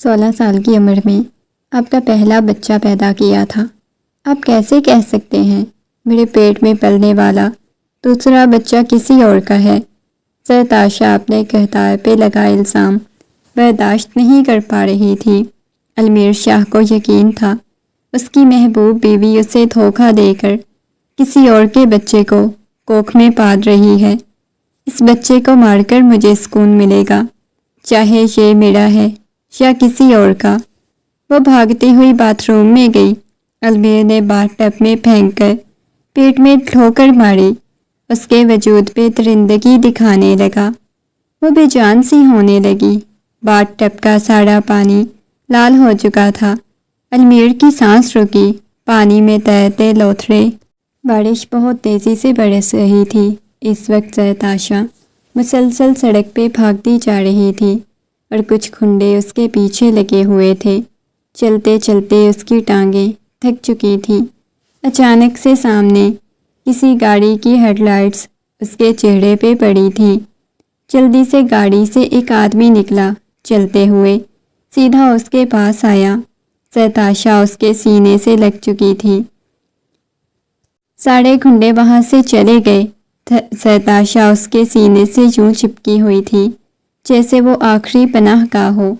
16 سال کی عمر میں آپ کا پہلا بچہ پیدا کیا تھا۔ آپ کیسے کہہ سکتے ہیں میرے پیٹ میں پلنے والا دوسرا بچہ کسی اور کا ہے؟ سرتاشا اپنے کہتار پہ لگا الزام برداشت نہیں کر پا رہی تھی۔ المیر شاہ کو یقین تھا اس کی محبوب بیوی اسے دھوکہ دے کر کسی اور کے بچے کو کوکھ میں پال رہی ہے۔ اس بچے کو مار کر مجھے سکون ملے گا، چاہے یہ میرا ہے یا کسی اور کا۔ وہ بھاگتی ہوئی باتھ روم میں گئی۔ المیر نے باتھ ٹب میں پھینک کر پیٹ میں ٹھوکر ماری۔ اس کے وجود پہ درندگی دکھانے لگا۔ وہ بے جان سی ہونے لگی۔ باتھ ٹب کا سارا پانی لال ہو چکا تھا۔ المیر کی سانس رکی۔ پانی میں تیرتے لوتھڑے۔ بارش بہت تیزی سے برس رہی تھی۔ اس وقت سرتاشا مسلسل سڑک پہ بھاگتی جا رہی تھی اور کچھ کھنڈے اس کے پیچھے لگے ہوئے تھے۔ چلتے چلتے اس کی ٹانگیں تھک چکی تھیں۔ اچانک سے سامنے کسی گاڑی کی ہیڈ لائٹس اس کے چہرے پہ پڑی تھی۔ جلدی سے گاڑی سے ایک آدمی نکلا چلتے ہوئے، سیدھا اس کے پاس آیا۔ سرتاشا اس کے سینے سے لگ چکی تھی۔ سارے کھنڈے وہاں سے چلے گئے۔ سرتاشا اس کے سینے سے یوں چپکی ہوئی تھی جیسے وہ آخری پناہ گاہ ہو۔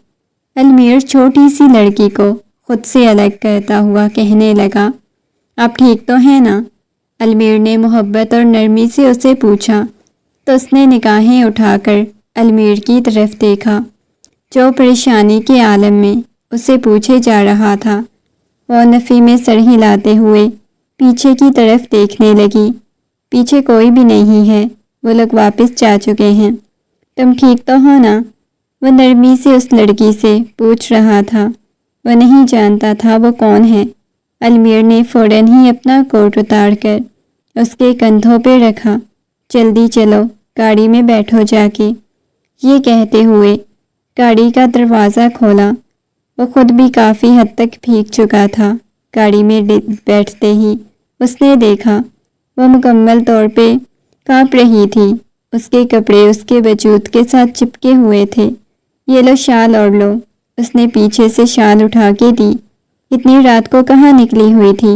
المیر چھوٹی سی لڑکی کو خود سے الگ کرتا ہوا کہنے لگا، آپ ٹھیک تو ہیں نا؟ المیر نے محبت اور نرمی سے اسے پوچھا تو اس نے نگاہیں اٹھا کر المیر کی طرف دیکھا جو پریشانی کے عالم میں اسے پوچھے جا رہا تھا۔ وہ نفی میں سر ہلاتے ہوئے پیچھے کی طرف دیکھنے لگی۔ پیچھے کوئی بھی نہیں ہے، وہ لوگ واپس جا چکے ہیں۔ تم ٹھیک تو ہو نا؟ وہ نرمی سے اس لڑکی سے پوچھ رہا تھا۔ وہ نہیں جانتا تھا وہ کون ہے۔ المیر نے فوراً ہی اپنا کوٹ اتار کر اس کے کندھوں پہ رکھا۔ جلدی چلو، گاڑی میں بیٹھو جا کے۔ یہ کہتے ہوئے گاڑی کا دروازہ کھولا۔ وہ خود بھی کافی حد تک بھیگ چکا تھا۔ گاڑی میں بیٹھتے ہی اس نے دیکھا وہ مکمل طور پہ کانپ رہی تھی۔ اس کے کپڑے اس کے وجود کے ساتھ چپکے ہوئے تھے۔ یہ لو شال اوڑھ لو۔ اس نے پیچھے سے شال اٹھا کے دی۔ اتنی رات کو کہاں نکلی ہوئی تھی؟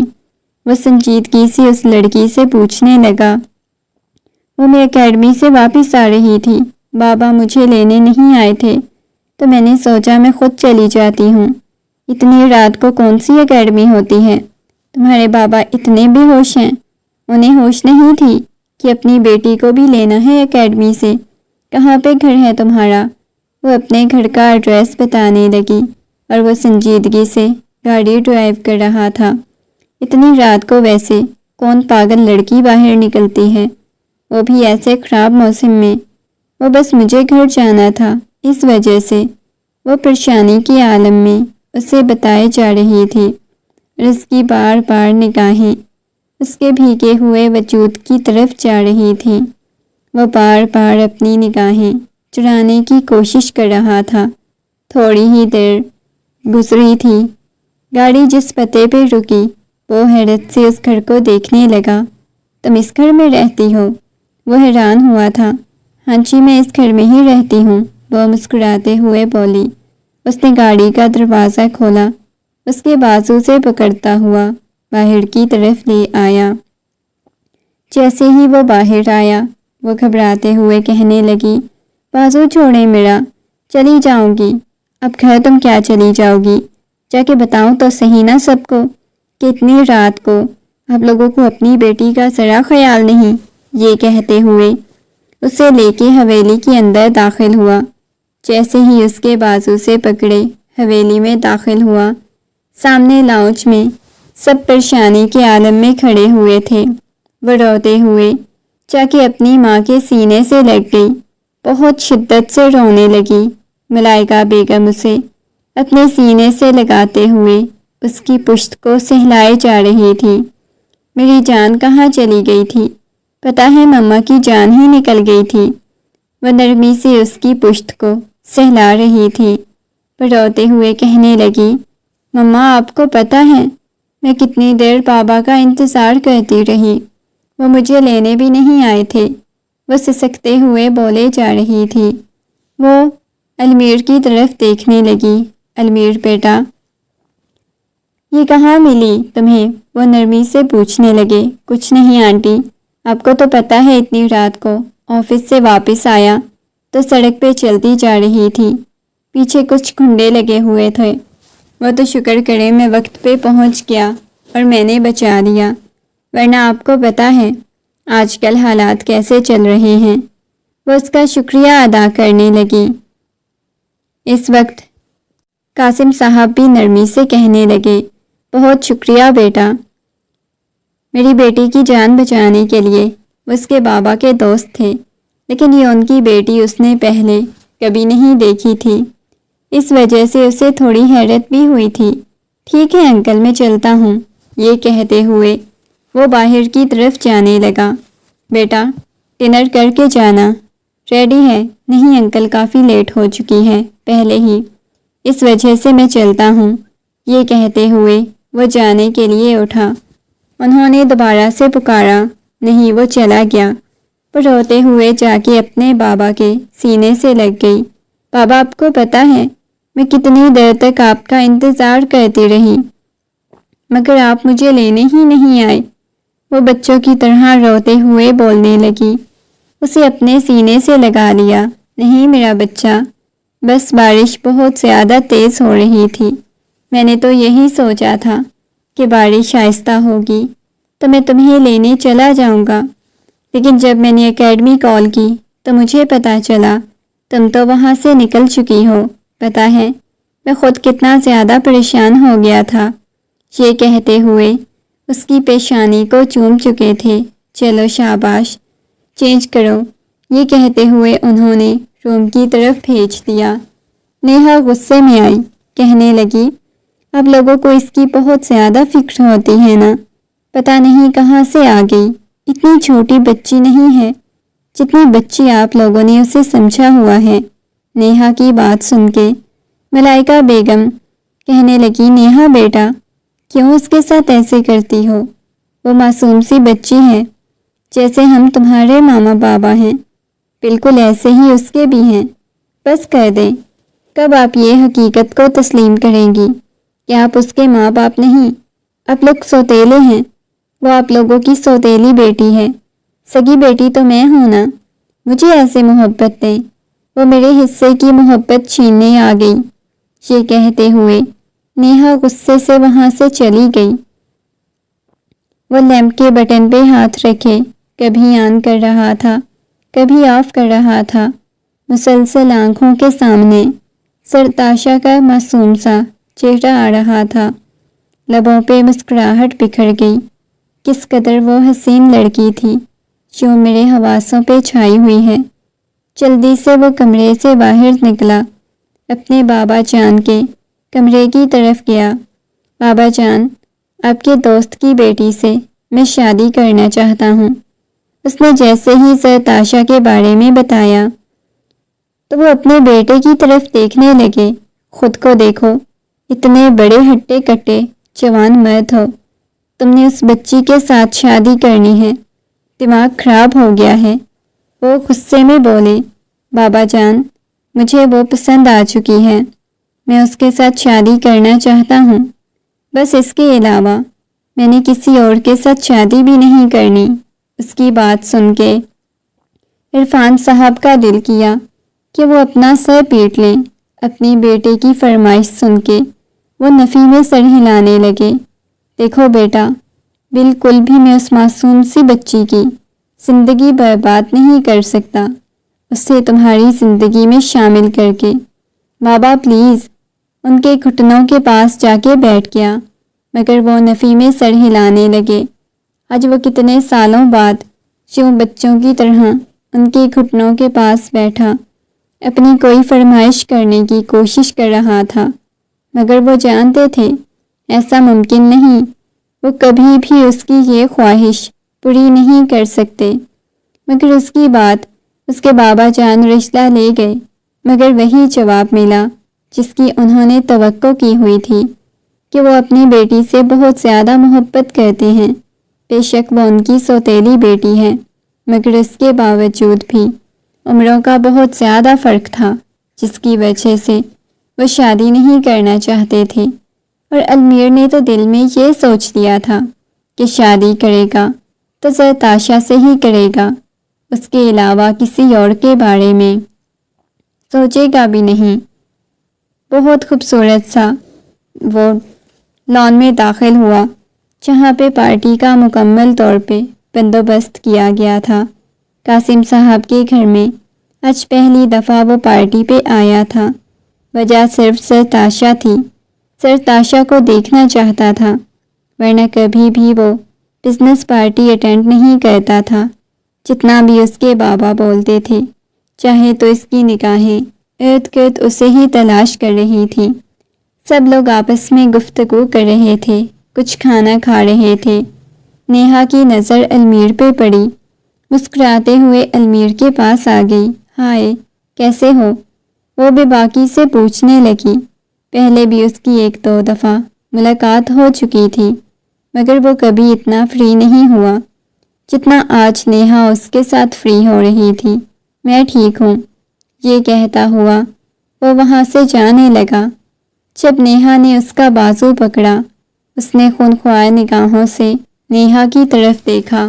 وہ سنجیدگی سے اس لڑکی سے پوچھنے لگا۔ وہ میں اکیڈمی سے واپس آ رہی تھی، بابا مجھے لینے نہیں آئے تھے تو میں نے سوچا میں خود چلی جاتی ہوں۔ اتنی رات کو کون سی اکیڈمی ہوتی ہے؟ تمہارے بابا اتنے بے ہوش ہیں؟ انہیں ہوش نہیں تھی کہ اپنی بیٹی کو بھی لینا ہے اکیڈمی سے؟ کہاں پہ گھر ہے تمہارا؟ وہ اپنے گھر کا ایڈریس بتانے لگی اور وہ سنجیدگی سے گاڑی ڈرائیو کر رہا تھا۔ اتنی رات کو ویسے کون پاگل لڑکی باہر نکلتی ہے، وہ بھی ایسے خراب موسم میں؟ وہ بس مجھے گھر جانا تھا، اس وجہ سے وہ پریشانی کے عالم میں اسے بتائے جا رہی تھی اور اس کی بار بار نگاہیں اس کے بھیگے ہوئے وجود کی طرف جا رہی تھیں۔ وہ بار بار اپنی نگاہیں چرانے کی کوشش کر رہا تھا۔ تھوڑی ہی دیر گزری تھی، گاڑی جس پتے پہ رکی وہ حیرت سے اس گھر کو دیکھنے لگا۔ تم اس گھر میں رہتی ہو؟ وہ حیران ہوا تھا۔ ہاں جی، میں اس گھر میں ہی رہتی ہوں، وہ مسکراتے ہوئے بولی۔ اس نے گاڑی کا دروازہ کھولا، اس کے بازو سے پکڑتا ہوا باہر کی طرف لے آیا۔ جیسے ہی وہ باہر آیا وہ گھبراتے ہوئے کہنے لگی، بازو چھوڑے میرا، چلی جاؤں گی۔ اب گھر تم کیا چلی جاؤ گی؟ جا کے بتاؤں تو صحیح نا سب کو کہ اتنی رات کو آپ لوگوں کو اپنی بیٹی کا ذرا خیال نہیں۔ یہ کہتے ہوئے اسے لے کے حویلی کے اندر داخل ہوا۔ جیسے ہی اس کے بازو سے پکڑے حویلی میں داخل ہوا، سامنے لاؤنج میں سب پریشانی کے عالم میں کھڑے ہوئے تھے۔ وہ روتے ہوئے جا کے اپنی ماں کے سینے سے لگ گئی، بہت شدت سے رونے لگی۔ ملائکہ بیگم اسے اپنے سینے سے لگاتے ہوئے اس کی پشت کو سہلائے جا رہی تھی۔ میری جان کہاں چلی گئی تھی؟ پتہ ہے مما کی جان ہی نکل گئی تھی۔ وہ نرمی سے اس کی پشت کو سہلا رہی تھی، پر روتے ہوئے کہنے لگی، مما آپ کو پتہ ہے میں کتنی دیر بابا کا انتظار کرتی رہی، وہ مجھے لینے بھی نہیں آئے تھے۔ وہ سسکتے ہوئے بولے جا رہی تھی۔ وہ المیر کی طرف دیکھنے لگی۔ المیر بیٹا یہ کہاں ملی تمہیں؟ وہ نرمی سے پوچھنے لگے۔ کچھ نہیں آنٹی، آپ کو تو پتہ ہے اتنی رات کو آفس سے واپس آیا تو سڑک پہ چلتی جا رہی تھی، پیچھے کچھ کھنڈے لگے ہوئے تھے، وہ تو شکر کرے میں وقت پہ پہنچ گیا اور میں نے بچا دیا، ورنہ آپ کو پتہ ہے آج کل حالات کیسے چل رہے ہیں۔ وہ اس کا شکریہ ادا کرنے لگی۔ اس وقت قاسم صاحب بھی نرمی سے کہنے لگے، بہت شکریہ بیٹا، میری بیٹی کی جان بچانے کے لیے۔ وہ اس کے بابا کے دوست تھے، لیکن یہ ان کی بیٹی اس نے پہلے کبھی نہیں دیکھی تھی، اس وجہ سے اسے تھوڑی حیرت بھی ہوئی تھی۔ ٹھیک ہے انکل، میں چلتا ہوں، یہ کہتے ہوئے وہ باہر کی طرف جانے لگا۔ بیٹا ڈنر کر کے جانا، ریڈی ہے؟ نہیں انکل، کافی لیٹ ہو چکی ہے پہلے ہی، اس وجہ سے میں چلتا ہوں، یہ کہتے ہوئے وہ جانے کے لیے اٹھا۔ انہوں نے دوبارہ سے پکارا، نہیں، وہ چلا گیا۔ وہ روتے ہوئے جا کے اپنے بابا کے سینے سے لگ گئی۔ بابا آپ کو پتہ ہے میں کتنی دیر تک آپ کا انتظار کرتی رہی، مگر آپ مجھے لینے ہی نہیں آئے۔ وہ بچوں کی طرح روتے ہوئے بولنے لگی، اسے اپنے سینے سے لگا لیا۔ نہیں میرا بچہ، بس بارش بہت زیادہ تیز ہو رہی تھی، میں نے تو یہی سوچا تھا کہ بارش آہستہ ہوگی تو میں تمہیں لینے چلا جاؤں گا، لیکن جب میں نے اکیڈمی کال کی تو مجھے پتہ چلا تم تو وہاں سے نکل چکی ہو۔ پتہ ہے میں خود کتنا زیادہ پریشان ہو گیا تھا، یہ کہتے ہوئے اس کی پیشانی کو چوم چکے تھے۔ چلو شاباش، چینج کرو، یہ کہتے ہوئے انہوں نے روم کی طرف بھیج دیا۔ نیہا غصے میں آئی، کہنے لگی، اب لوگوں کو اس کی بہت زیادہ فکر ہوتی ہے نا، پتہ نہیں کہاں سے آ گئی، اتنی چھوٹی بچی نہیں ہے جتنی بچی آپ لوگوں نے اسے سمجھا ہوا ہے۔ نیہا کی بات سن کے ملائکہ بیگم کہنے لگی، نیہا بیٹا کیوں اس کے ساتھ ایسے کرتی ہو؟ وہ معصوم سی بچی ہے، جیسے ہم تمہارے ماما بابا ہیں بالکل ایسے ہی اس کے بھی ہیں۔ بس کر دیں، کب آپ یہ حقیقت کو تسلیم کریں گی کہ آپ اس کے ماں باپ نہیں، آپ لوگ سوتیلے ہیں، وہ آپ لوگوں کی سوتیلی بیٹی ہے، سگی بیٹی تو میں ہوں نا، مجھے ایسے محبت دیں۔ وہ میرے حصے کی محبت چھیننے آ گئی، یہ کہتے ہوئے نیہا غصے سے وہاں سے چلی گئی۔ وہ لیمپ کے بٹن پہ ہاتھ رکھے کبھی آن کر رہا تھا کبھی آف کر رہا تھا، مسلسل آنکھوں کے سامنے سرتاشا کا معصوم سا چہرہ آ رہا تھا، لبوں پہ مسکراہٹ بکھر گئی۔ کس قدر وہ حسین لڑکی تھی جو میرے حواسوں پہ چھائی ہوئی ہے۔ جلدی سے وہ کمرے سے باہر نکلا، اپنے بابا جان کے کمرے کی طرف گیا۔ بابا جان، آپ کے دوست کی بیٹی سے میں شادی کرنا چاہتا ہوں۔ اس نے جیسے ہی سرتاشا کے بارے میں بتایا تو وہ اپنے بیٹے کی طرف دیکھنے لگے۔ خود کو دیکھو، اتنے بڑے ہٹے کٹے جوان مرد ہو، تم نے اس بچی کے ساتھ شادی کرنی ہے، دماغ خراب ہو گیا ہے۔ وہ غصے میں بولے، بابا جان مجھے وہ پسند آ چکی ہے، میں اس کے ساتھ شادی کرنا چاہتا ہوں، بس اس کے علاوہ میں نے کسی اور کے ساتھ شادی بھی نہیں کرنی۔ اس کی بات سن کے عرفان صاحب کا دل کیا کہ وہ اپنا سر پیٹ لیں۔ اپنی بیٹے کی فرمائش سن کے وہ نفی میں سر ہلانے لگے۔ دیکھو بیٹا، بالکل بھی میں اس معصوم سی بچی کی زندگی برباد نہیں کر سکتا، اسے تمہاری زندگی میں شامل کر کے۔ بابا پلیز، ان کے گھٹنوں کے پاس جا کے بیٹھ گیا، مگر وہ نفی میں سر ہلانے لگے۔ آج وہ کتنے سالوں بعد یوں بچوں کی طرح ان کے گھٹنوں کے پاس بیٹھا، اپنی کوئی فرمائش کرنے کی کوشش کر رہا تھا، مگر وہ جانتے تھے ایسا ممکن نہیں، وہ کبھی بھی اس کی یہ خواہش پوری نہیں کر سکتے۔ مگر اس کی بات اس کے بابا جان رشتہ لے گئے، مگر وہی جواب ملا جس کی انہوں نے توقع کی ہوئی تھی کہ وہ اپنی بیٹی سے بہت زیادہ محبت کرتے ہیں۔ بے شک وہ ان کی سوتیلی بیٹی ہے، مگر اس کے باوجود بھی عمروں کا بہت زیادہ فرق تھا، جس کی وجہ سے وہ شادی نہیں کرنا چاہتے تھے، اور المیر نے تو دل میں یہ سوچ لیا تھا کہ شادی کرے گا تو زرتاشا سے ہی کرے گا، اس کے علاوہ کسی اور کے بارے میں سوچے گا بھی نہیں۔ بہت خوبصورت سا وہ لان میں داخل ہوا جہاں پہ پارٹی کا مکمل طور پہ بندوبست کیا گیا تھا۔ قاسم صاحب کے گھر میں آج پہلی دفعہ وہ پارٹی پہ آیا تھا۔ وجہ صرف زرتاشا تھی، زرتاشا کو دیکھنا چاہتا تھا، ورنہ کبھی بھی وہ بزنس پارٹی اٹینڈ نہیں کرتا تھا، جتنا بھی اس کے بابا بولتے تھے۔ چاہے تو اس کی نگاہیں ارد گرد اسے ہی تلاش کر رہی تھی۔ سب لوگ آپس میں گفتگو کر رہے تھے، کچھ کھانا کھا رہے تھے۔ نیہا کی نظر المیر پہ پڑی، مسکراتے ہوئے المیر کے پاس آ گئی۔ ہائے، کیسے ہو؟ وہ بھی باقی سے پوچھنے لگی۔ پہلے بھی اس کی ایک دو دفعہ ملاقات ہو چکی تھی، مگر وہ کبھی اتنا فری نہیں ہوا جتنا آج نیہا اس کے ساتھ فری ہو رہی تھی۔ میں ٹھیک ہوں، یہ کہتا ہوا وہ وہاں سے جانے لگا۔ جب نیہا نے اس کا بازو پکڑا، اس نے خونخوار نگاہوں سے نیہا کی طرف دیکھا،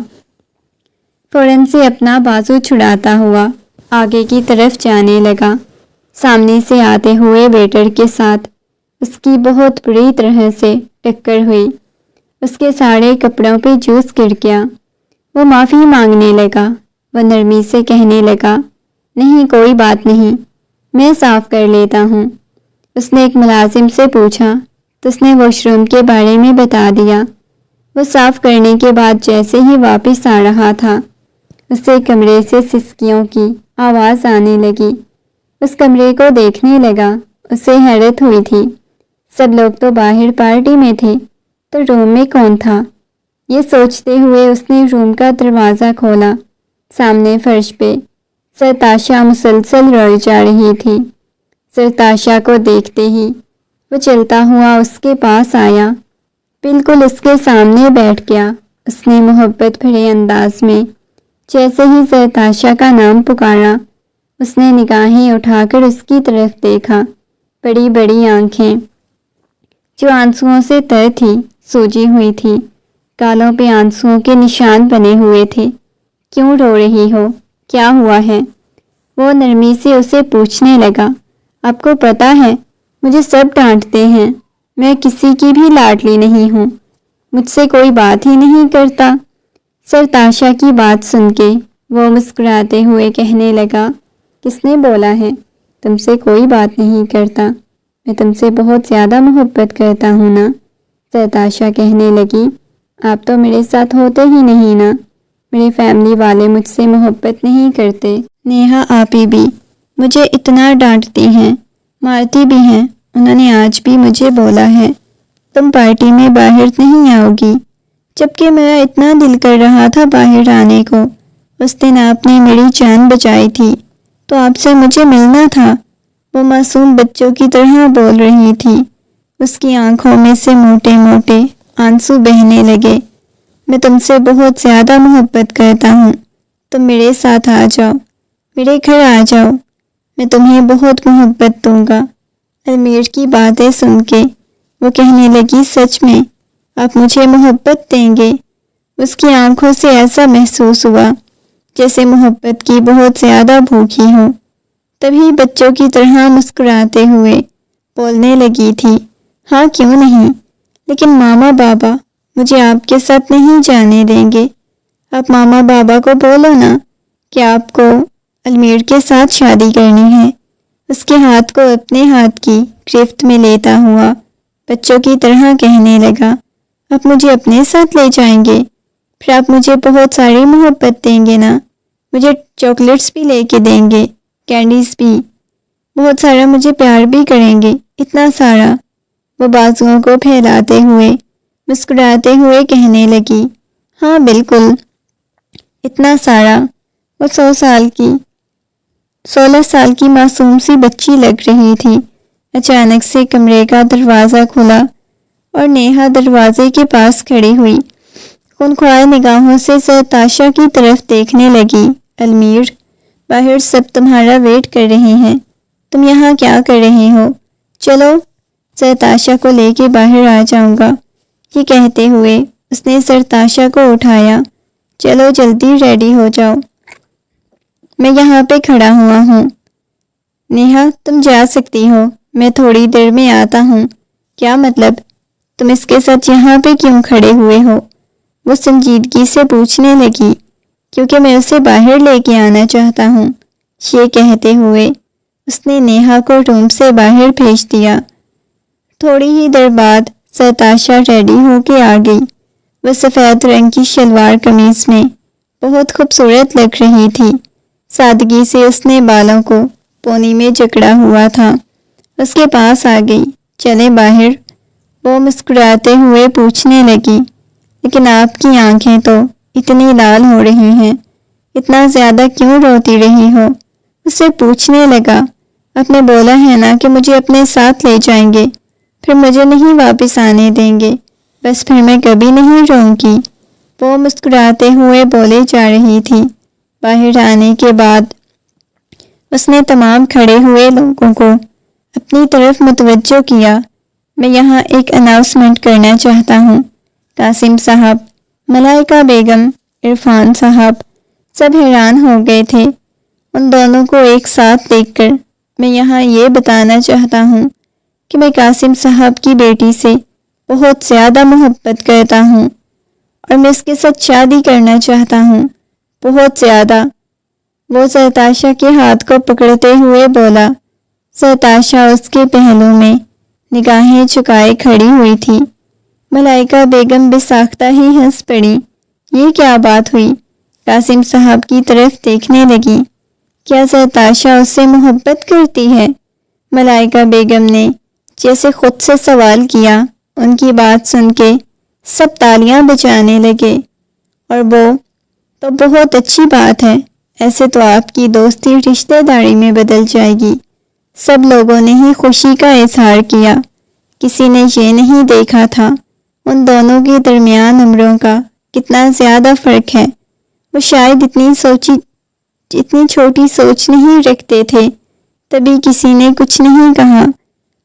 فوراً سے اپنا بازو چھڑاتا ہوا آگے کی طرف جانے لگا۔ سامنے سے آتے ہوئے ویٹر کے ساتھ اس کی بہت بری طرح سے ٹکر ہوئی، اس کے سارے کپڑوں پہ جوس گر گیا۔ وہ معافی مانگنے لگا، وہ نرمی سے کہنے لگا، نہیں کوئی بات نہیں، میں صاف کر لیتا ہوں۔ اس نے ایک ملازم سے پوچھا تو اس نے واش روم کے بارے میں بتا دیا۔ وہ صاف کرنے کے بعد جیسے ہی واپس آ رہا تھا، اسے کمرے سے سسکیوں کی آواز آنے لگی۔ اس کمرے کو دیکھنے لگا، اسے حیرت ہوئی تھی، سب لوگ تو باہر پارٹی میں تھے، تو روم میں کون تھا؟ یہ سوچتے ہوئے اس نے روم کا دروازہ کھولا۔ سامنے فرش پہ زرتاشا مسلسل روئی جا رہی تھی۔ زرتاشا کو دیکھتے ہی وہ چلتا ہوا اس کے پاس آیا، بالکل اس کے سامنے بیٹھ گیا۔ اس نے محبت بھرے انداز میں جیسے ہی زرتاشا کا نام پکارا، اس نے نگاہیں اٹھا کر اس کی طرف دیکھا۔ بڑی بڑی آنکھیں جو آنسوؤں سے تر تھی سوجی ہوئی تھی، گالوں پہ آنسوؤں کے نشان بنے ہوئے تھے۔ کیوں رو رہی ہو؟ کیا ہوا ہے؟ وہ نرمی سے اسے پوچھنے لگا۔ آپ کو پتہ ہے مجھے سب ڈانٹتے ہیں، میں کسی کی بھی لاڈلی نہیں ہوں، مجھ سے کوئی بات ہی نہیں کرتا۔ زرتاشا کی بات سن کے وہ مسکراتے ہوئے کہنے لگا، کس نے بولا ہے تم سے کوئی بات نہیں کرتا؟ میں تم سے بہت زیادہ محبت کرتا ہوں نا۔ زرتاشا کہنے لگی، آپ تو میرے ساتھ ہوتے ہی نہیں نا، میرے فیملی والے مجھ سے محبت نہیں کرتے۔ نیہا آپی بھی مجھے اتنا ڈانٹتی ہیں، مارتی بھی ہیں، انہوں نے آج بھی مجھے بولا ہے تم پارٹی میں باہر نہیں آؤ گی، جبکہ میرا اتنا دل کر رہا تھا باہر آنے کو۔ اس دن آپ نے میری جان بچائی تھی تو آپ سے مجھے ملنا تھا۔ وہ معصوم بچوں کی طرح بول رہی تھی، اس کی آنکھوں میں سے موٹے موٹے آنسو بہنے لگے۔ میں تم سے بہت زیادہ محبت کرتا ہوں، تم میرے ساتھ آ جاؤ، میرے گھر آ جاؤ، میں تمہیں بہت محبت دوں گا۔ المیر کی باتیں سن کے وہ کہنے لگی، سچ میں آپ مجھے محبت دیں گے؟ اس کی آنکھوں سے ایسا محسوس ہوا جیسے محبت کی بہت زیادہ بھوکی ہو۔ تبھی بچوں کی طرح مسکراتے ہوئے بولنے لگی تھی، ہاں کیوں نہیں، لیکن ماما بابا مجھے آپ کے ساتھ نہیں جانے دیں گے۔ آپ ماما بابا کو بولو نا کہ آپ کو المیر کے ساتھ شادی کرنی ہے۔ اس کے ہاتھ کو اپنے ہاتھ کی گرفت میں لیتا ہوا بچوں کی طرح کہنے لگا، آپ مجھے اپنے ساتھ لے جائیں گے؟ پھر آپ مجھے بہت ساری محبت دیں گے نا، مجھے چاکلیٹس بھی لے کے دیں گے، کینڈیز بھی، بہت سارا مجھے پیار بھی کریں گے، اتنا سارا۔ وہ بازوؤں کو پھیلاتے ہوئے مسکراتے ہوئے کہنے لگی، ہاں بالکل، اتنا سارا۔ وہ 16 سال کی معصوم سی بچی لگ رہی تھی۔ اچانک سے کمرے کا دروازہ کھلا اور نیہا دروازے کے پاس کھڑی ہوئی، خونخوار نگاہوں سے زرتاشا کی طرف دیکھنے لگی۔ المیر، باہر سب تمہارا ویٹ کر رہے ہیں، تم یہاں کیا کر رہے ہو؟ چلو سرتاشا کو لے کے باہر آ جاؤں گا۔ یہ کہتے ہوئے اس نے سرتاشا کو اٹھایا۔ چلو جلدی ریڈی ہو جاؤ، میں یہاں پہ کھڑا ہوا ہوں۔ نیہا تم جا سکتی ہو، میں تھوڑی دیر میں آتا ہوں۔ کیا مطلب؟ تم اس کے ساتھ یہاں پہ کیوں کھڑے ہوئے ہو؟ وہ سنجیدگی سے پوچھنے لگی۔ کیونکہ میں اسے باہر لے کے آنا چاہتا ہوں۔ یہ کہتے ہوئے اس نے نیہا کو روم سے باہر بھیج دیا۔ تھوڑی ہی دیر بعد سرتاشا ریڈی ہو کے آ گئی۔ وہ سفید رنگ کی شلوار قمیض میں بہت خوبصورت لگ رہی تھی۔ سادگی سے اس نے بالوں کو پونی میں جکڑا ہوا تھا۔ اس کے پاس آ گئی۔ چلے باہر؟ وہ مسکراتے ہوئے پوچھنے لگی۔ لیکن آپ کی آنکھیں تو اتنی لال ہو رہی ہیں، اتنا زیادہ کیوں روتی رہی ہو؟ اسے پوچھنے لگا۔ آپ نے بولا ہے نا کہ مجھے اپنے ساتھ لے جائیں گے، پھر مجھے نہیں واپس آنے دیں گے، بس پھر میں کبھی نہیں رہوں گی۔ وہ مسکراتے ہوئے بولے جا رہی تھی۔ باہر آنے کے بعد اس نے تمام کھڑے ہوئے لوگوں کو اپنی طرف متوجہ کیا۔ میں یہاں ایک اناؤنسمنٹ کرنا چاہتا ہوں۔ قاسم صاحب، ملائکہ بیگم، عرفان صاحب سب حیران ہو گئے تھے ان دونوں کو ایک ساتھ دیکھ کر۔ میں یہاں یہ بتانا چاہتا ہوں کہ میں قاسم صاحب کی بیٹی سے بہت زیادہ محبت کرتا ہوں اور میں اس کے ساتھ شادی کرنا چاہتا ہوں، بہت زیادہ۔ وہ سرتاشا کے ہاتھ کو پکڑتے ہوئے بولا۔ سرتاشا اس کے پہلو میں نگاہیں جھکائے کھڑی ہوئی تھی۔ ملائکہ بیگم بے ساختہ ہی ہنس پڑی۔ یہ کیا بات ہوئی؟ قاسم صاحب کی طرف دیکھنے لگی۔ کیا سرتاشا اس سے محبت کرتی ہے؟ ملائکہ بیگم نے جیسے خود سے سوال کیا۔ ان کی بات سن کے سب تالیاں بجانے لگے۔ اور وہ تو بہت اچھی بات ہے، ایسے تو آپ کی دوستی رشتہ داری میں بدل جائے گی۔ سب لوگوں نے ہی خوشی کا اظہار کیا۔ کسی نے یہ نہیں دیکھا تھا ان دونوں کے درمیان عمروں کا کتنا زیادہ فرق ہے۔ وہ شاید اتنی چھوٹی سوچ نہیں رکھتے تھے، تبھی کسی نے کچھ نہیں کہا۔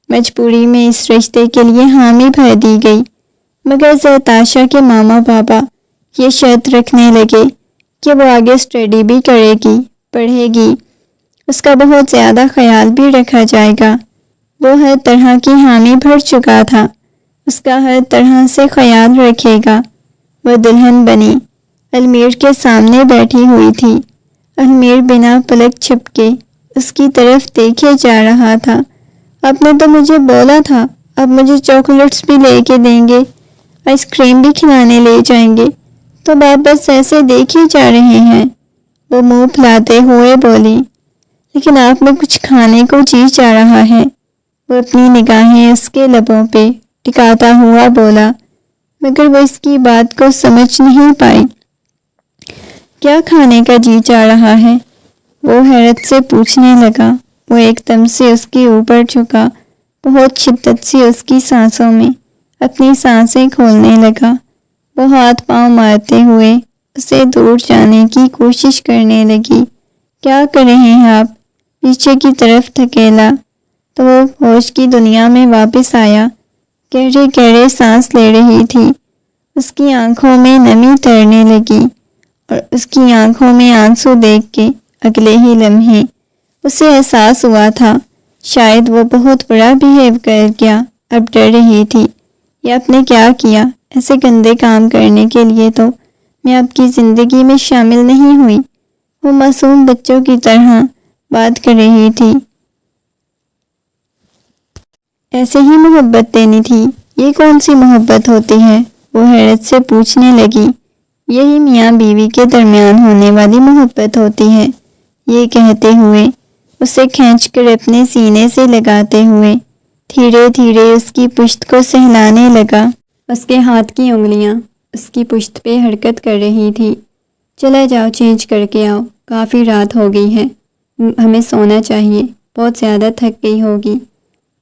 مجبوری میں اس رشتے کے لیے حامی بھر دی گئی، مگر سرتاشا کے ماما بابا یہ شرط رکھنے لگے کہ وہ آگے اسٹڈی بھی کرے گی، پڑھے گی، اس کا بہت زیادہ خیال بھی رکھا جائے گا۔ وہ ہر طرح کی حامی بھر چکا تھا، اس کا ہر طرح سے خیال رکھے گا۔ وہ دلہن بنی المیر کے سامنے بیٹھی ہوئی تھی۔ المیر بنا پلک چھپکے اس کی طرف دیکھے جا رہا تھا۔ آپ نے تو مجھے بولا تھا آپ مجھے چاکلیٹس بھی لے کے دیں گے، آئس کریم بھی کھلانے لے جائیں گے، تو آپ بس ایسے دیکھے جا رہے ہیں۔ وہ منہ پھلاتے ہوئے بولی۔ لیکن آپ میں کچھ کھانے کو جی چاہ رہا ہے۔ وہ اپنی نگاہیں اس کے لبوں پہ ٹکاتا ہوا بولا، مگر وہ اس کی بات کو سمجھ نہیں پائی۔ کیا کھانے کا جی چاہ رہا ہے؟ وہ حیرت سے پوچھنے لگا۔ وہ ایک دم سے اس کے اوپر جھکا، بہت شدت سے اس کی سانسوں میں اپنی سانسیں کھولنے لگا۔ وہ ہاتھ پاؤں مارتے ہوئے اسے دور جانے کی کوشش کرنے لگی۔ کیا کر رہے ہیں آپ؟ پیچھے کی طرف دھکیلا تو وہ ہوش کی دنیا میں واپس آیا۔ گہرے گہرے سانس لے رہی تھی۔ اس کی آنکھوں میں نمی تیرنے لگی اور اس کی آنکھوں میں آنسو دیکھ کے اگلے ہی لمحے اسے احساس ہوا تھا شاید وہ بہت بڑا بہیو کر گیا۔ اب ڈر رہی تھی، یہ آپ نے کیا کیا؟ ایسے گندے کام کرنے کے لیے تو میں آپ کی زندگی میں شامل نہیں ہوئی۔ وہ معصوم بچوں کی طرح بات کر رہی تھی۔ ایسے ہی محبت دینی تھی؟ یہ کون سی محبت ہوتی ہے؟ وہ حیرت سے پوچھنے لگی۔ یہی میاں بیوی کے درمیان ہونے والی محبت ہوتی ہے، یہ کہتے ہوئے اسے کھینچ کر اپنے سینے سے لگاتے ہوئے دھیرے دھیرے اس کی پشت کو سہلانے لگا۔ اس کے ہاتھ کی انگلیاں اس کی پشت پہ حرکت کر رہی تھی۔ چلا جاؤ، چینج کر کے آؤ، کافی رات ہو گئی ہے، ہمیں سونا چاہیے، بہت زیادہ تھک گئی ہوگی۔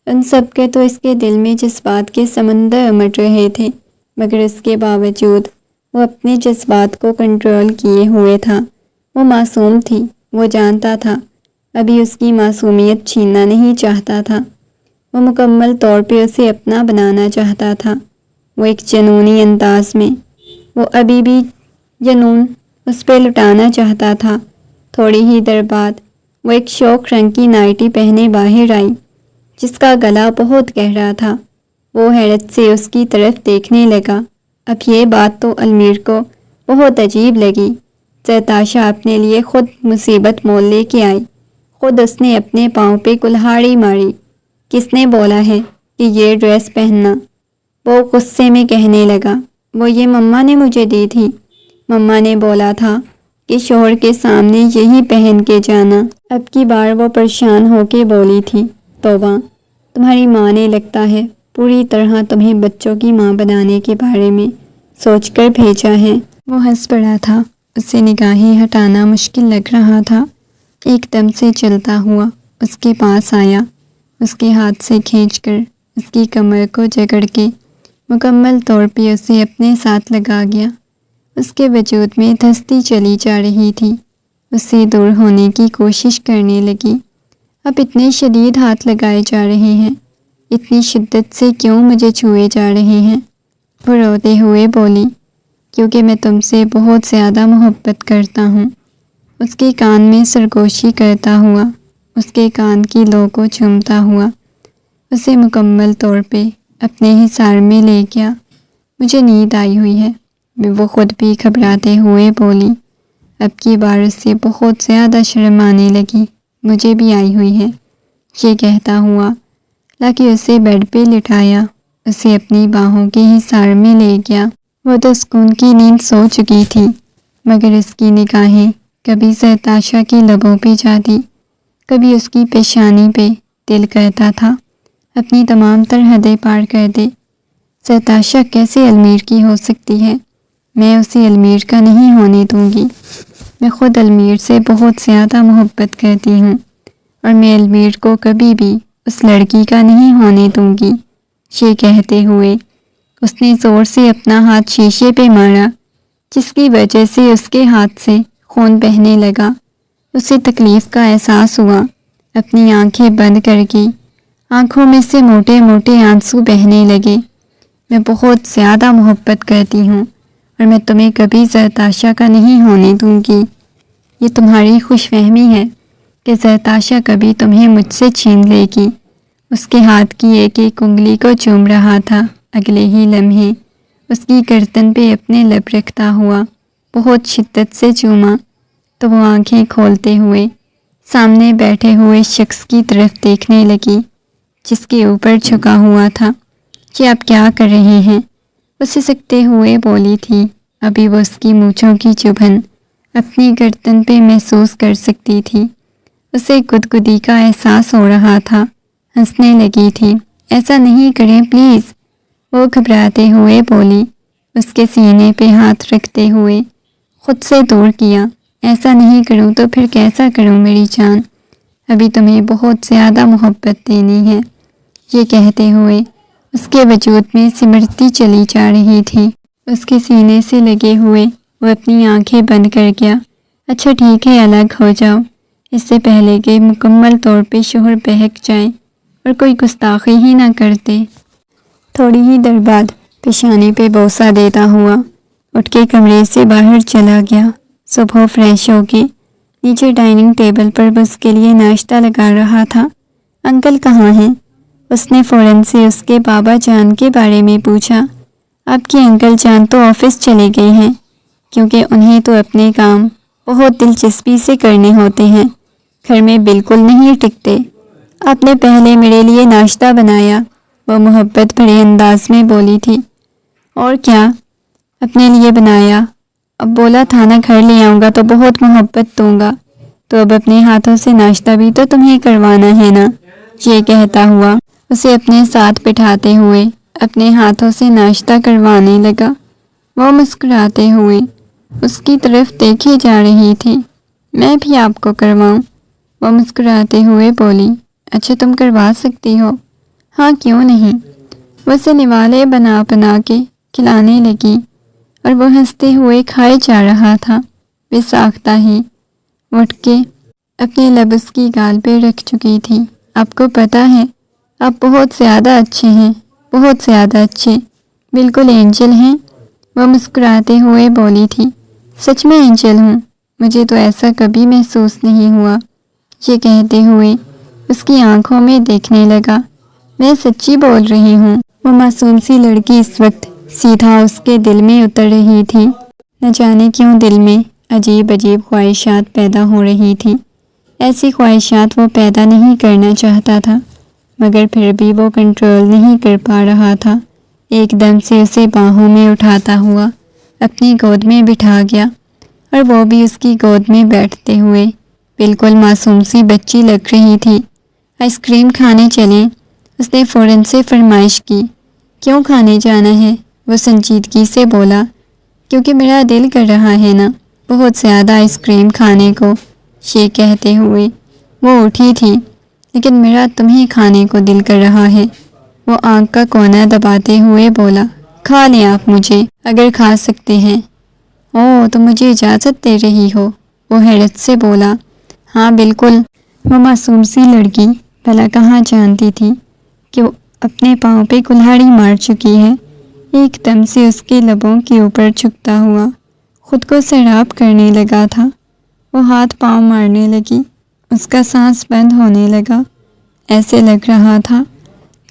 ان سب کے تو اس کے دل میں جذبات کے سمندر امٹ رہے تھے، مگر اس کے باوجود وہ اپنے جذبات کو کنٹرول کیے ہوئے تھا۔ وہ معصوم تھی، وہ جانتا تھا، ابھی اس کی معصومیت چھیننا نہیں چاہتا تھا۔ وہ مکمل طور پہ اسے اپنا بنانا چاہتا تھا۔ وہ ایک جنونی انداز میں، وہ ابھی بھی جنون اس پہ لٹانا چاہتا تھا۔ تھوڑی ہی دیر بعد وہ ایک شوق رنگ کی نائٹی پہنے باہر آئی جس کا گلا بہت گہرا تھا۔ وہ حیرت سے اس کی طرف دیکھنے لگا۔ اب یہ بات تو المیر کو بہت عجیب لگی۔ سرتاشا اپنے لیے خود مصیبت مول لے کے آئی۔ خود اس نے اپنے پاؤں پہ کلہاڑی ماری۔ کس نے بولا ہے کہ یہ ڈریس پہننا؟ وہ غصے میں کہنے لگا، وہ یہ مما نے مجھے دی تھی۔ مما نے بولا تھا کہ شوہر کے سامنے یہی پہن کے جانا۔ اب کی بار وہ پریشان ہو کے بولی تھی، توبہ، تمہاری ماں نے لگتا ہے پوری طرح تمہیں بچوں کی ماں بنانے کے بارے میں سوچ کر بھیجا ہے۔ وہ ہنس پڑا تھا۔ اسے نگاہیں ہٹانا مشکل لگ رہا تھا۔ ایک دم سے چلتا ہوا اس کے پاس آیا، اس کے ہاتھ سے کھینچ کر اس کی کمر کو جکڑ کے مکمل طور پہ اسے اپنے ساتھ لگا گیا۔ اس کے وجود میں دھستی چلی جا رہی تھی۔ اس سے دور ہونے کی کوشش کرنے لگی۔ اب اتنے شدید ہاتھ لگائے جا رہے ہیں، اتنی شدت سے کیوں مجھے چھوئے جا رہے ہیں؟ وہ روتے ہوئے بولی، کیونکہ میں تم سے بہت زیادہ محبت کرتا ہوں۔ اس کے کان میں سرگوشی کرتا ہوا، اس کے کان کی لو کو چومتا ہوا اسے مکمل طور پہ اپنے حصار میں لے گیا۔ مجھے نیند آئی ہوئی ہے، وہ خود بھی گھبراتے ہوئے بولی۔ اب کی بار اس سے بہت زیادہ شرم آنے لگی۔ مجھے بھی آئی ہوئی ہے، یہ کہتا ہوا لاکہ اسے بیڈ پہ لٹایا، اسے اپنی باہوں کے حصار میں لے گیا۔ وہ تو سکون کی نیند سو چکی تھی، مگر اس کی نگاہیں کبھی سرتاشا کے لبوں پہ جاتی، کبھی اس کی پیشانی پہ۔ دل کرتا تھا اپنی تمام تر حدیں پار کر دے۔ سرتاشا کیسے المیر کی ہو سکتی ہے؟ میں اسے المیر کا نہیں ہونے دوں گی۔ میں خود المیر سے بہت زیادہ محبت کرتی ہوں، اور میں المیر کو کبھی بھی اس لڑکی کا نہیں ہونے دوں گی۔ یہ کہتے ہوئے اس نے زور سے اپنا ہاتھ شیشے پہ مارا، جس کی وجہ سے اس کے ہاتھ سے خون بہنے لگا۔ اسے تکلیف کا احساس ہوا۔ اپنی آنکھیں بند کر کے آنکھوں میں سے موٹے موٹے آنسو بہنے لگے۔ میں بہت زیادہ محبت کرتی ہوں، اور میں تمہیں کبھی سرتاشا کا نہیں ہونے دوں گی۔ یہ تمہاری خوش فہمی ہے کہ سرتاشا کبھی تمہیں مجھ سے چھین لے گی۔ اس کے ہاتھ کی ایک ایک انگلی کو چوم رہا تھا۔ اگلے ہی لمحے اس کی گردن پہ اپنے لب رکھتا ہوا بہت شدت سے چوما، تو وہ آنکھیں کھولتے ہوئے سامنے بیٹھے ہوئے شخص کی طرف دیکھنے لگی جس کے اوپر جھکا ہوا تھا۔ یہ آپ کیا کر رہے ہیں؟ وہ سسکتے ہوئے بولی تھی۔ ابھی وہ اس کی مونچھوں کی چبھن اپنی گردن پہ محسوس کر سکتی تھی۔ اسے گدگدی کا احساس ہو رہا تھا۔ ہنسنے لگی تھی۔ ایسا نہیں کریں پلیز، وہ گھبراتے ہوئے بولی، اس کے سینے پہ ہاتھ رکھتے ہوئے خود سے دور کیا۔ ایسا نہیں کروں تو پھر کیسا کروں میری جان؟ ابھی تمہیں بہت زیادہ محبت دینی ہے، یہ کہتے ہوئے اس کے وجود میں سمرتی چلی جا رہی تھی۔ اس کے سینے سے لگے ہوئے وہ اپنی آنکھیں بند کر گیا۔ اچھا ٹھیک ہے، الگ ہو جاؤ، اس سے پہلے کہ مکمل طور پہ شوہر بہک جائے اور کوئی گستاخی ہی نہ کرتے۔ تھوڑی ہی دیر بعد پیشانی پہ بوسہ دیتا ہوا اٹھ کے کمرے سے باہر چلا گیا۔ صبح فریش ہو کے نیچے ڈائننگ ٹیبل پر اس کے لیے ناشتہ لگا رہا تھا۔ انکل کہاں ہیں؟ اس نے فوراً سے اس کے بابا جان کے بارے میں پوچھا۔ آپ کے انکل جان تو آفس چلے گئے ہیں، کیونکہ انہیں تو اپنے کام بہت دلچسپی سے کرنے ہوتے ہیں، گھر میں بالکل نہیں ٹکتے۔ آپ نے پہلے میرے لیے ناشتہ بنایا، وہ محبت بھرے انداز میں بولی تھی۔ اور کیا اپنے لیے بنایا؟ اب بولا تھا نا گھر لے آؤں گا تو بہت محبت دوں گا، تو اب اپنے ہاتھوں سے ناشتہ بھی تو تمہیں کروانا ہے نا، یہ کہتا ہوا اسے اپنے ساتھ بٹھاتے ہوئے اپنے ہاتھوں سے ناشتہ کروانے لگا۔ وہ مسکراتے ہوئے اس کی طرف دیکھے جا رہی تھی۔ میں بھی آپ کو کرواؤں؟ وہ مسکراتے ہوئے بولی۔ اچھا تم کروا سکتی ہو؟ ہاں کیوں نہیں۔ وہ اسے نوالے بنا بنا کے کھلانے لگی اور وہ ہنستے ہوئے کھائے جا رہا تھا۔ وہ ساختہ ہی اٹھ کے اپنے لب اس کی گال پہ رکھ چکی تھی۔ آپ کو پتہ ہے آپ بہت زیادہ اچھے ہیں، بہت زیادہ اچھے، بالکل اینجل ہیں، وہ مسکراتے ہوئے بولی تھی۔ سچ میں اینجل ہوں، مجھے تو ایسا کبھی محسوس نہیں ہوا۔ یہ کہتے ہوئے اس کی آنکھوں میں دیکھنے لگا۔ میں سچی بول رہی ہوں۔ وہ معصوم سی لڑکی اس وقت سیدھا اس کے دل میں اتر رہی تھی۔ نہ جانے کیوں دل میں عجیب عجیب خواہشات پیدا ہو رہی تھی۔ ایسی خواہشات وہ پیدا نہیں کرنا چاہتا تھا، مگر پھر بھی وہ کنٹرول نہیں کر پا رہا تھا۔ ایک دم سے اسے باہوں میں اٹھاتا ہوا اپنی گود میں بٹھا گیا، اور وہ بھی اس کی گود میں بیٹھتے ہوئے بالکل معصوم سی بچی لگ رہی تھی۔ آئس کریم کھانے چلیں، اس نے فوراً سے فرمائش کی۔ کیوں کھانے جانا ہے؟ وہ سنجیدگی سے بولا۔ کیونکہ میرا دل کر رہا ہے نا بہت زیادہ آئس کریم کھانے کو۔ یہ کہتے ہوئے وہ اٹھی تھی۔ لیکن میرا تمہیں کھانے کو دل کر رہا ہے، وہ آنکھ کا کونا دباتے ہوئے بولا۔ کھا لیں آپ مجھے اگر کھا سکتے ہیں۔ اوہ تم مجھے اجازت دے رہی ہو؟ وہ حیرت سے بولا۔ ہاں بالکل۔ وہ معصوم سی لڑکی بھلا کہاں جانتی تھی کہ وہ اپنے پاؤں پہ کلہاڑی مار چکی ہے۔ ایک دم سے اس کے لبوں کے اوپر جھکتا ہوا خود کو سیراب کرنے لگا تھا۔ وہ ہاتھ پاؤں مارنے لگی، اس کا سانس بند ہونے لگا۔ ایسے لگ رہا تھا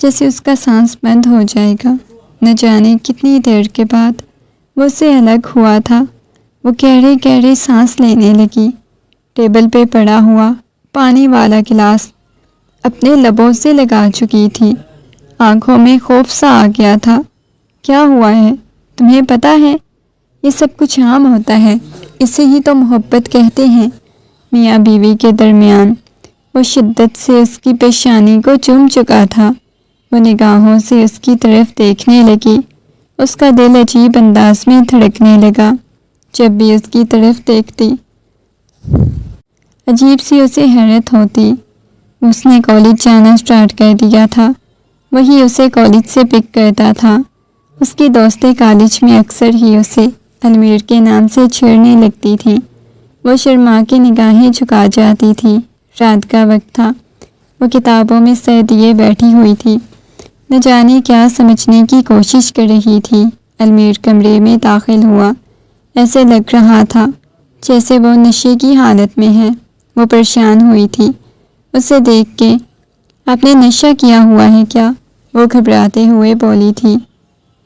جیسے اس کا سانس بند ہو جائے گا۔ نہ جانے کتنی دیر کے بعد وہ اس سے الگ ہوا تھا۔ وہ گہرے گہرے سانس لینے لگی۔ ٹیبل پہ پڑا ہوا پانی والا گلاس اپنے لبوں سے لگا چکی تھی۔ آنکھوں میں خوف سا آ گیا تھا۔ کیا ہوا ہے؟ تمہیں پتہ ہے یہ سب کچھ عام ہوتا ہے، اسے ہی تو محبت کہتے ہیں میاں بیوی کے درمیان۔ وہ شدت سے اس کی پیشانی کو چوم چکا تھا۔ وہ نگاہوں سے اس کی طرف دیکھنے لگی۔ اس کا دل عجیب انداز میں دھڑکنے لگا جب بھی اس کی طرف دیکھتی۔ عجیب سی اسے حیرت ہوتی۔ اس نے کالج جانا سٹارٹ کر دیا تھا، وہی اسے کالج سے پک کرتا تھا۔ اس کی دوستیں کالج میں اکثر ہی اسے المیر کے نام سے چھیڑنے لگتی تھیں۔ وہ شرما کے نگاہیں جھکا جاتی تھی۔ رات کا وقت تھا، وہ کتابوں میں سر دیے بیٹھی ہوئی تھی، نہ جانے کیا سمجھنے کی کوشش کر رہی تھی۔ المیر کمرے میں داخل ہوا، ایسے لگ رہا تھا جیسے وہ نشے کی حالت میں ہے۔ وہ پریشان ہوئی تھی اسے دیکھ کے۔ آپ نے نشہ کیا ہوا ہے کیا؟ وہ گھبراتے ہوئے بولی تھی،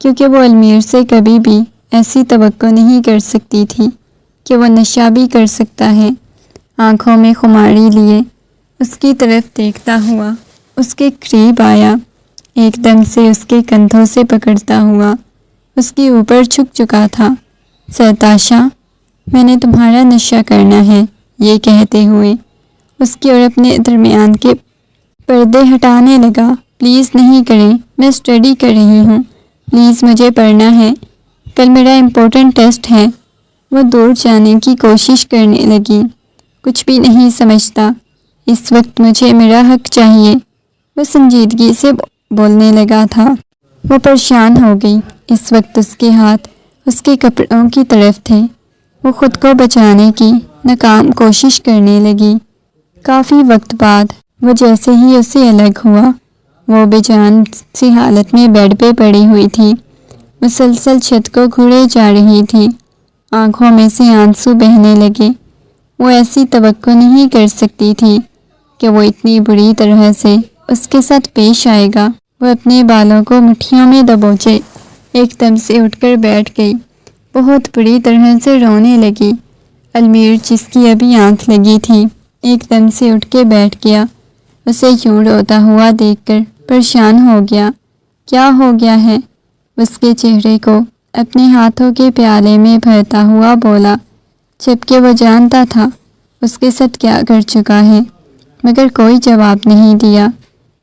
کیونکہ وہ المیر سے کبھی بھی ایسی توقع نہیں کر سکتی تھی کہ وہ نشہ بھی کر سکتا ہے۔ آنکھوں میں خماری لیے اس کی طرف دیکھتا ہوا اس کے قریب آیا، ایک دم سے اس کے کندھوں سے پکڑتا ہوا اس کے اوپر جھک چکا تھا۔ سرتاشا، میں نے تمہارا نشہ کرنا ہے، یہ کہتے ہوئے اس کی اور اپنے درمیان کے پردے ہٹانے لگا۔ پلیز نہیں کریں، میں اسٹڈی کر رہی ہوں، پلیز مجھے پڑھنا ہے، کل میرا امپورٹنٹ ٹیسٹ ہے۔ وہ دور جانے کی کوشش کرنے لگی۔ کچھ بھی نہیں سمجھتا، اس وقت مجھے میرا حق چاہیے، وہ سنجیدگی سے بولنے لگا تھا۔ وہ پریشان ہو گئی۔ اس وقت اس کے ہاتھ اس کے کپڑوں کی طرف تھے۔ وہ خود کو بچانے کی ناکام کوشش کرنے لگی۔ کافی وقت بعد وہ جیسے ہی اس سے الگ ہوا، وہ بے جان سی حالت میں بیڈ پہ پڑی ہوئی تھی، مسلسل چھت کو گھوڑے جا رہی تھی، آنکھوں میں سے آنسو بہنے لگے۔ وہ ایسی توقع نہیں کر سکتی تھی کہ وہ اتنی بری طرح سے اس کے ساتھ پیش آئے گا۔ وہ اپنے بالوں کو مٹھیوں میں دبوچے ایک دم سے اٹھ کر بیٹھ گئی، بہت بری طرح سے رونے لگی۔ المیر جس کی ابھی آنکھ لگی تھی ایک دم سے اٹھ کے بیٹھ گیا، اسے یوں روتا ہوا دیکھ کر پریشان ہو گیا۔ کیا ہو گیا ہے؟ اس کے چہرے کو اپنے ہاتھوں کے پیالے میں بھرتا ہوا بولا، جبکہ وہ جانتا تھا اس کے ساتھ کیا کر چکا ہے، مگر کوئی جواب نہیں دیا۔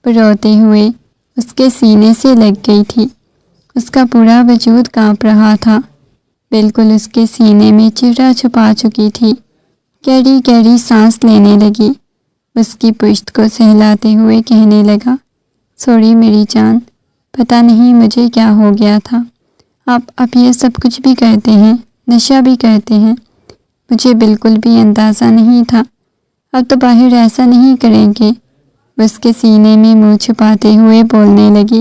پر روتے ہوئے اس کے سینے سے لگ گئی تھی، اس کا پورا وجود کانپ رہا تھا، بالکل اس کے سینے میں چہرہ چھپا چکی تھی۔ گہری گہری سانس لینے لگی، اس کی پشت کو سہلاتے ہوئے کہنے لگا، سوری میری جان، پتہ نہیں مجھے کیا ہو گیا تھا۔ آپ یہ سب کچھ بھی کرتے ہیں، نشہ بھی کرتے ہیں، مجھے بالکل بھی اندازہ نہیں تھا۔ اب تو باہر ایسا نہیں کریں گے، اس کے سینے میں منہ چھپاتے ہوئے بولنے لگی،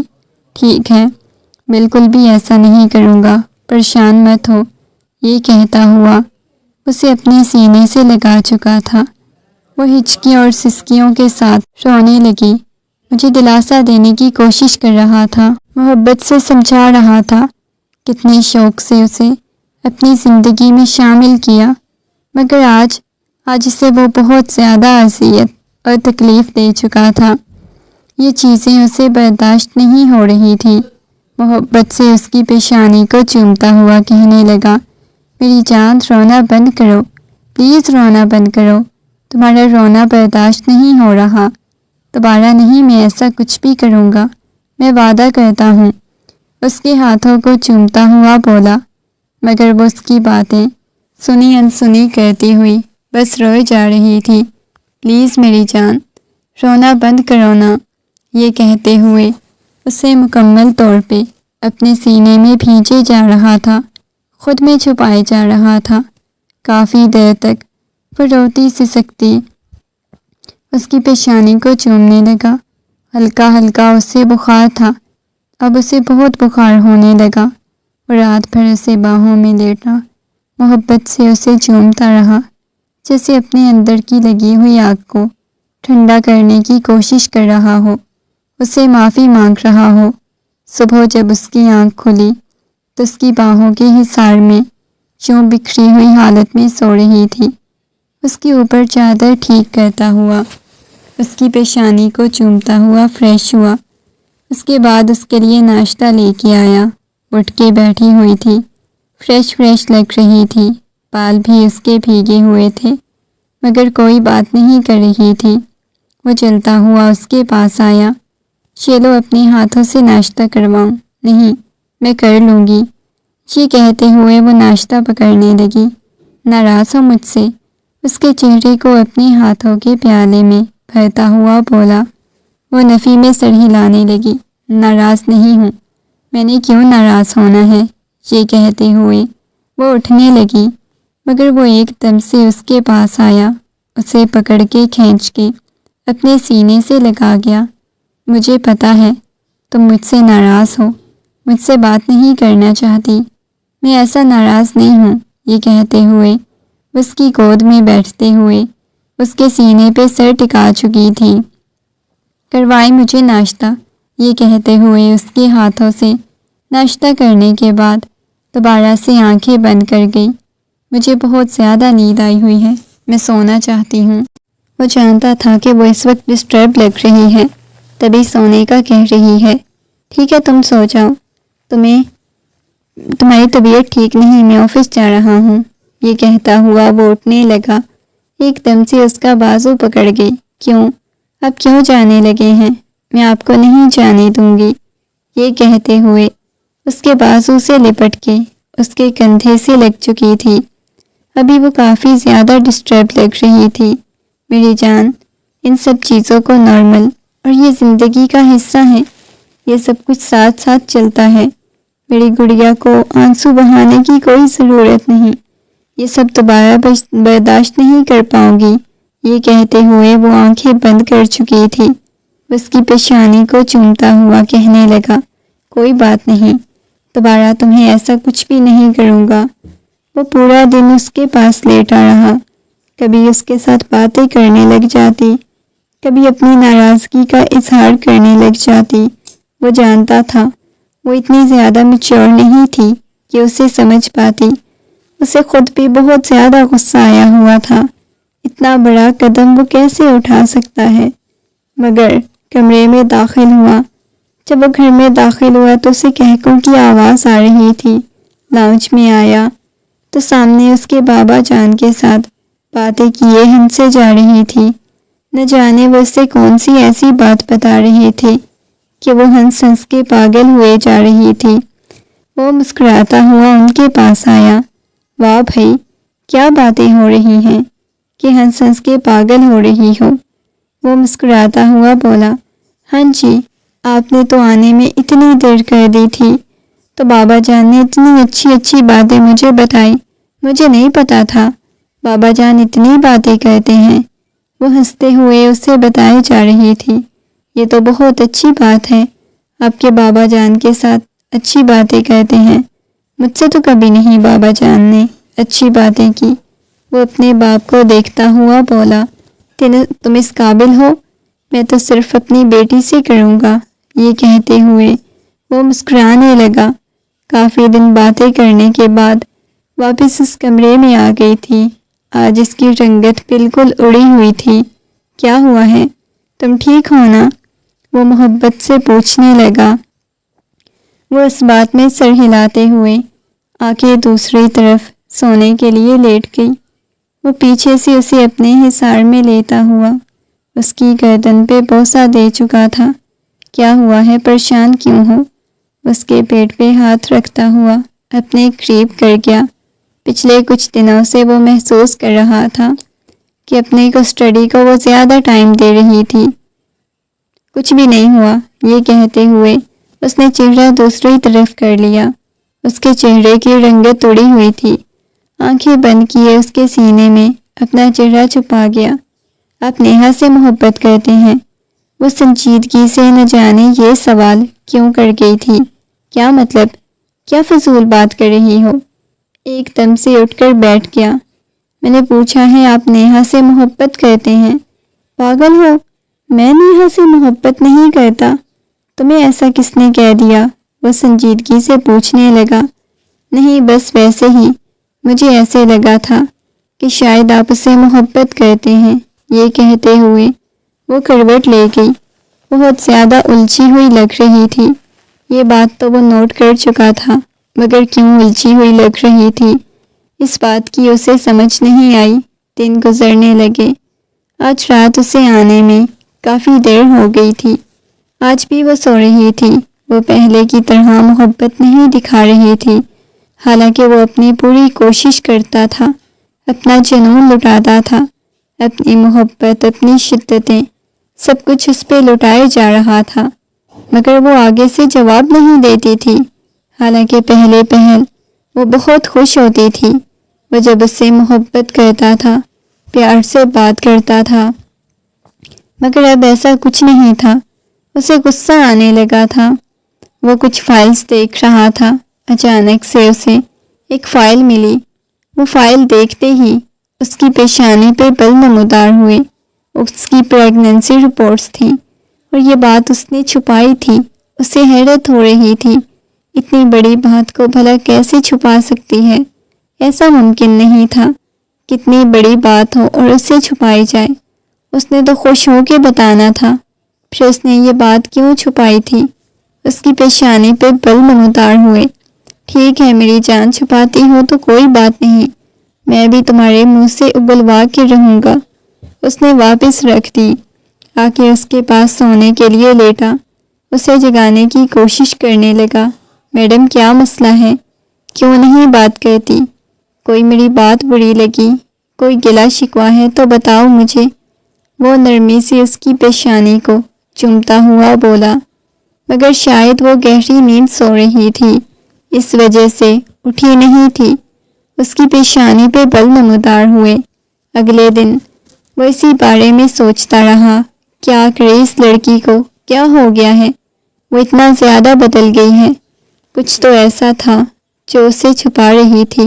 ٹھیک ہے، بالکل بھی ایسا نہیں کروں گا، پریشان مت ہو۔ یہ کہتا ہوا اسے اپنے سینے سے لگا چکا تھا۔ وہ ہچکیوں اور سسکیوں کے ساتھ رونے لگی۔ مجھے دلاسا دینے کی کوشش کر رہا تھا، محبت سے سمجھا رہا تھا، کتنے شوق سے اسے اپنی زندگی میں شامل کیا، مگر آج اسے وہ بہت زیادہ اذیت اور تکلیف دے چکا تھا۔ یہ چیزیں اسے برداشت نہیں ہو رہی تھی۔ محبت سے اس کی پیشانی کو چومتا ہوا کہنے لگا، میری جان، رونا بند کرو، پلیز رونا بند کرو، تمہارا رونا برداشت نہیں ہو رہا، دوبارہ نہیں میں ایسا کچھ بھی کروں گا، میں وعدہ کرتا ہوں۔ اس کے ہاتھوں کو چومتا ہوا بولا، مگر وہ اس کی باتیں سنی انسنی کرتی ہوئی بس روئے جا رہی تھی۔ پلیز میری جان، رونا بند کرو نا، یہ کہتے ہوئے اسے مکمل طور پہ اپنے سینے میں بھینچے جا رہا تھا، خود میں چھپائے جا رہا تھا۔ کافی دیر تک وہ روتی سسکتی اس کی پیشانی کو چومنے لگا۔ ہلکا ہلکا اسے بخار تھا، اب اسے بہت بخار ہونے لگا۔ وہ رات بھر اسے باہوں میں لیٹا، محبت سے اسے چومتا رہا، جیسے اپنے اندر کی لگی ہوئی آگ کو ٹھنڈا کرنے کی کوشش کر رہا ہو، اسے معافی مانگ رہا ہو۔ صبح جب اس کی آنکھ کھلی تو اس کی باہوں کے حصار میں یوں بکھری ہوئی حالت میں سو رہی تھی۔ اس کے اوپر چادر ٹھیک کرتا ہوا، اس کی پیشانی کو چومتا ہوا فریش ہوا۔ اس کے بعد اس کے لیے ناشتہ لے کے آیا۔ اٹھ کے بیٹھی ہوئی تھی، فریش لگ رہی تھی، بال بھی اس کے بھیگے ہوئے تھے، مگر کوئی بات نہیں کر رہی تھی۔ وہ چلتا ہوا اس کے پاس آیا، چلو اپنے ہاتھوں سے ناشتہ کرواؤں۔ نہیں، میں کر لوں گی، یہ کہتے ہوئے وہ ناشتہ پکڑنے لگی۔ ناراض ہو مجھ سے؟ اس کے چہرے کو اپنے ہاتھوں کے پیالے میں بھرتا ہوا بولا۔ وہ نفی میں سر ہلانے لگی۔ ناراض نہیں ہوں، میں نے کیوں ناراض ہونا ہے؟ یہ کہتے ہوئے وہ اٹھنے لگی، مگر وہ ایک دم سے اس کے پاس آیا، اسے پکڑ کے کھینچ کے اپنے سینے سے لگا گیا۔ مجھے پتا ہے تم مجھ سے ناراض ہو، مجھ سے بات نہیں کرنا چاہتی، میں ایسا ناراض نہیں ہوں، یہ کہتے ہوئے اس کی گود میں بیٹھتے ہوئے اس کے سینے پہ سر ٹکا چکی تھی۔ کروائے مجھے ناشتہ، یہ کہتے ہوئے اس کے ہاتھوں سے ناشتہ کرنے کے بعد دوبارہ سے آنکھیں بند کر گئی۔ مجھے بہت زیادہ نیند آئی ہوئی ہے، میں سونا چاہتی ہوں۔ وہ جانتا تھا کہ وہ اس وقت ڈسٹرب لگ رہی ہے، تبھی سونے کا کہہ رہی ہے۔ ٹھیک ہے، تم سو جاؤ، تمہاری طبیعت ٹھیک نہیں، میں آفس جا رہا ہوں، یہ کہتا ہوا وہ اٹھنے لگا۔ ایک دم سے اس کا بازو پکڑ گئی۔ اب کیوں جانے لگے ہیں؟ میں آپ کو نہیں جانے دوں گی، یہ کہتے ہوئے اس کے بازو سے لپٹ کے اس کے کندھے سے لگ چکی تھی۔ ابھی وہ کافی زیادہ ڈسٹرب لگ رہی تھی۔ میری جان، ان سب چیزوں کو نارمل اور یہ زندگی کا حصہ ہے، یہ سب کچھ ساتھ ساتھ چلتا ہے۔ میری گڑیا کو آنسو بہانے کی کوئی ضرورت نہیں، یہ سب دوبارہ برداشت نہیں کر پاؤں گی، یہ کہتے ہوئے وہ آنکھیں بند کر چکی تھی۔ اس کی پیشانی کو چومتا ہوا کہنے لگا، کوئی بات نہیں، دوبارہ تمہیں ایسا کچھ بھی نہیں کروں گا۔ وہ پورا دن اس کے پاس لیٹا رہا، کبھی اس کے ساتھ باتیں کرنے لگ جاتی، کبھی اپنی ناراضگی کا اظہار کرنے لگ جاتی۔ وہ جانتا تھا وہ اتنی زیادہ میچور نہیں تھی کہ اسے سمجھ پاتی۔ اسے خود بھی بہت زیادہ غصہ آیا ہوا تھا، اتنا بڑا قدم وہ کیسے اٹھا سکتا ہے؟ مگر کمرے میں داخل ہوا۔ جب وہ گھر میں داخل ہوا تو اسے کہکوں کی آواز آ رہی تھی۔ لاؤنج میں آیا تو سامنے اس کے بابا جان کے ساتھ باتیں کیے ہنسے جا رہی تھی۔ نہ جانے وہ اسے کون سی ایسی بات بتا رہے تھے کہ وہ ہنس ہنس کے پاگل ہوئے جا رہی تھی۔ وہ مسکراتا ہوا ان کے پاس آیا۔ واہ بھائی، کیا باتیں ہو رہی ہیں کہ ہنس ہنس کے پاگل ہو رہی ہو؟ وہ مسکراتا ہوا بولا، ہاں جی، آپ نے تو آنے میں اتنی دیر کر دی تھی، تو بابا جان نے اتنی اچھی باتیں مجھے بتائی، مجھے نہیں پتا تھا بابا جان اتنی باتیں کرتے ہیں۔ وہ ہنستے ہوئے اسے بتائے جا رہی تھی۔ یہ تو بہت اچھی بات ہے، آپ کے بابا جان کے ساتھ اچھی باتیں کرتے ہیں، مجھ سے تو کبھی نہیں بابا جان نے اچھی باتیں کی۔ وہ اپنے باپ کو دیکھتا ہوا بولا، تم اس قابل ہو؟ میں تو صرف اپنی بیٹی سے کروں گا۔ یہ کہتے ہوئے وہ مسکرانے لگا۔ کافی دن باتیں کرنے کے بعد واپس اس کمرے میں آ گئی تھی۔ آج اس کی رنگت بالکل اڑی ہوئی تھی۔ کیا ہوا ہے؟ تم ٹھیک ہو نا؟ وہ محبت سے پوچھنے لگا۔ وہ اس بات میں سر ہلاتے ہوئے آنکھیں دوسری طرف سونے کے لیے لیٹ گئی۔ وہ پیچھے سے اسے اپنے حصار میں لیتا ہوا اس کی گردن پہ بوسہ دے چکا تھا۔ کیا ہوا ہے؟ پریشان کیوں ہو؟ اس کے پیٹ پہ ہاتھ رکھتا ہوا اپنے قریب کر گیا۔ پچھلے کچھ دنوں سے وہ محسوس کر رہا تھا کہ اپنے کو اسٹڈی کو وہ زیادہ ٹائم دے رہی تھی۔ کچھ بھی نہیں ہوا، یہ کہتے ہوئے اس نے چہرہ دوسری طرف کر لیا۔ اس کے چہرے کی رنگت اڑی ہوئی تھی۔ آنکھیں بند کیے اس کے سینے میں اپنا چہرہ چھپا گیا۔ آپ نیہا سے محبت کرتے ہیں؟ وہ سنجیدگی سے نہ جانے یہ سوال کیوں کر گئی تھی۔ کیا مطلب؟ کیا فضول بات کر رہی ہو؟ ایک دم سے اٹھ کر بیٹھ گیا۔ میں نے پوچھا ہے آپ نیہا سے محبت کرتے ہیں؟ پاگل ہو؟ میں نیہا سے محبت نہیں کرتا۔ تمہیں ایسا کس نے کہہ دیا؟ وہ سنجیدگی سے پوچھنے لگا۔ نہیں، بس ویسے ہی مجھے ایسے لگا تھا کہ شاید آپ اسے محبت کرتے ہیں۔ یہ کہتے ہوئے وہ کروٹ لے گئی۔ بہت زیادہ الجھی ہوئی لگ رہی تھی۔ یہ بات تو وہ نوٹ کر چکا تھا، مگر کیوں الجھی ہوئی لگ رہی تھی اس بات کی اسے سمجھ نہیں آئی۔ دن گزرنے لگے۔ آج رات اسے آنے میں کافی دیر ہو گئی تھی۔ آج بھی وہ سو رہی تھی۔ وہ پہلے کی طرح محبت نہیں دکھا رہی تھی، حالانکہ وہ اپنی پوری کوشش کرتا تھا، اپنا جنون لٹاتا تھا، اپنی محبت، اپنی شدتیں، سب کچھ اس پہ لٹائے جا رہا تھا، مگر وہ آگے سے جواب نہیں دیتی تھی۔ حالانکہ پہلے پہل وہ بہت خوش ہوتی تھی، وہ جب اس سے محبت کرتا تھا، پیار سے بات کرتا تھا، مگر اب ایسا کچھ نہیں تھا۔ اسے غصہ آنے لگا تھا۔ وہ کچھ فائلز دیکھ رہا تھا، اچانک سے اسے ایک فائل ملی۔ وہ فائل دیکھتے ہی اس کی پیشانی پہ بل نمودار ہوئے۔ اس کی پریگننسی رپورٹس تھیں، اور یہ بات اس نے چھپائی تھی۔ اسے حیرت ہو رہی تھی، اتنی بڑی بات کو بھلا کیسے چھپا سکتی ہے؟ ایسا ممکن نہیں تھا، کتنی بڑی بات ہو اور اسے چھپائی جائے۔ اس نے تو خوش ہو کے بتانا تھا، پھر اس نے یہ بات کیوں چھپائی تھی؟ اس کی پیشانی پہ بل نمودار ہوئے۔ ٹھیک ہے میری جان، چھپاتی ہو تو کوئی بات نہیں، میں بھی تمہارے منہ سے اگلوا کے رہوں گا۔ اس نے واپس رکھ دی، آ کے اس کے پاس سونے کے لیے لیٹا، اسے جگانے کی کوشش کرنے لگا۔ میڈم کیا مسئلہ ہے؟ کیوں نہیں بات کرتی؟ کوئی میری بات بری لگی، کوئی گلا شکوہ ہے تو بتاؤ مجھے۔ وہ نرمی سے اس کی پیشانی کو چومتا ہوا بولا، مگر شاید وہ گہری نیند سو رہی تھی، اس وجہ سے اٹھی نہیں تھی۔ اس کی پیشانی پہ بل نمودار ہوئے۔ اگلے دن وہ اسی بارے میں سوچتا رہا، کیا کرے اس لڑکی کو، کیا ہو گیا ہے؟ وہ اتنا زیادہ بدل گئی ہے۔ کچھ تو ایسا تھا جو اسے چھپا رہی تھی،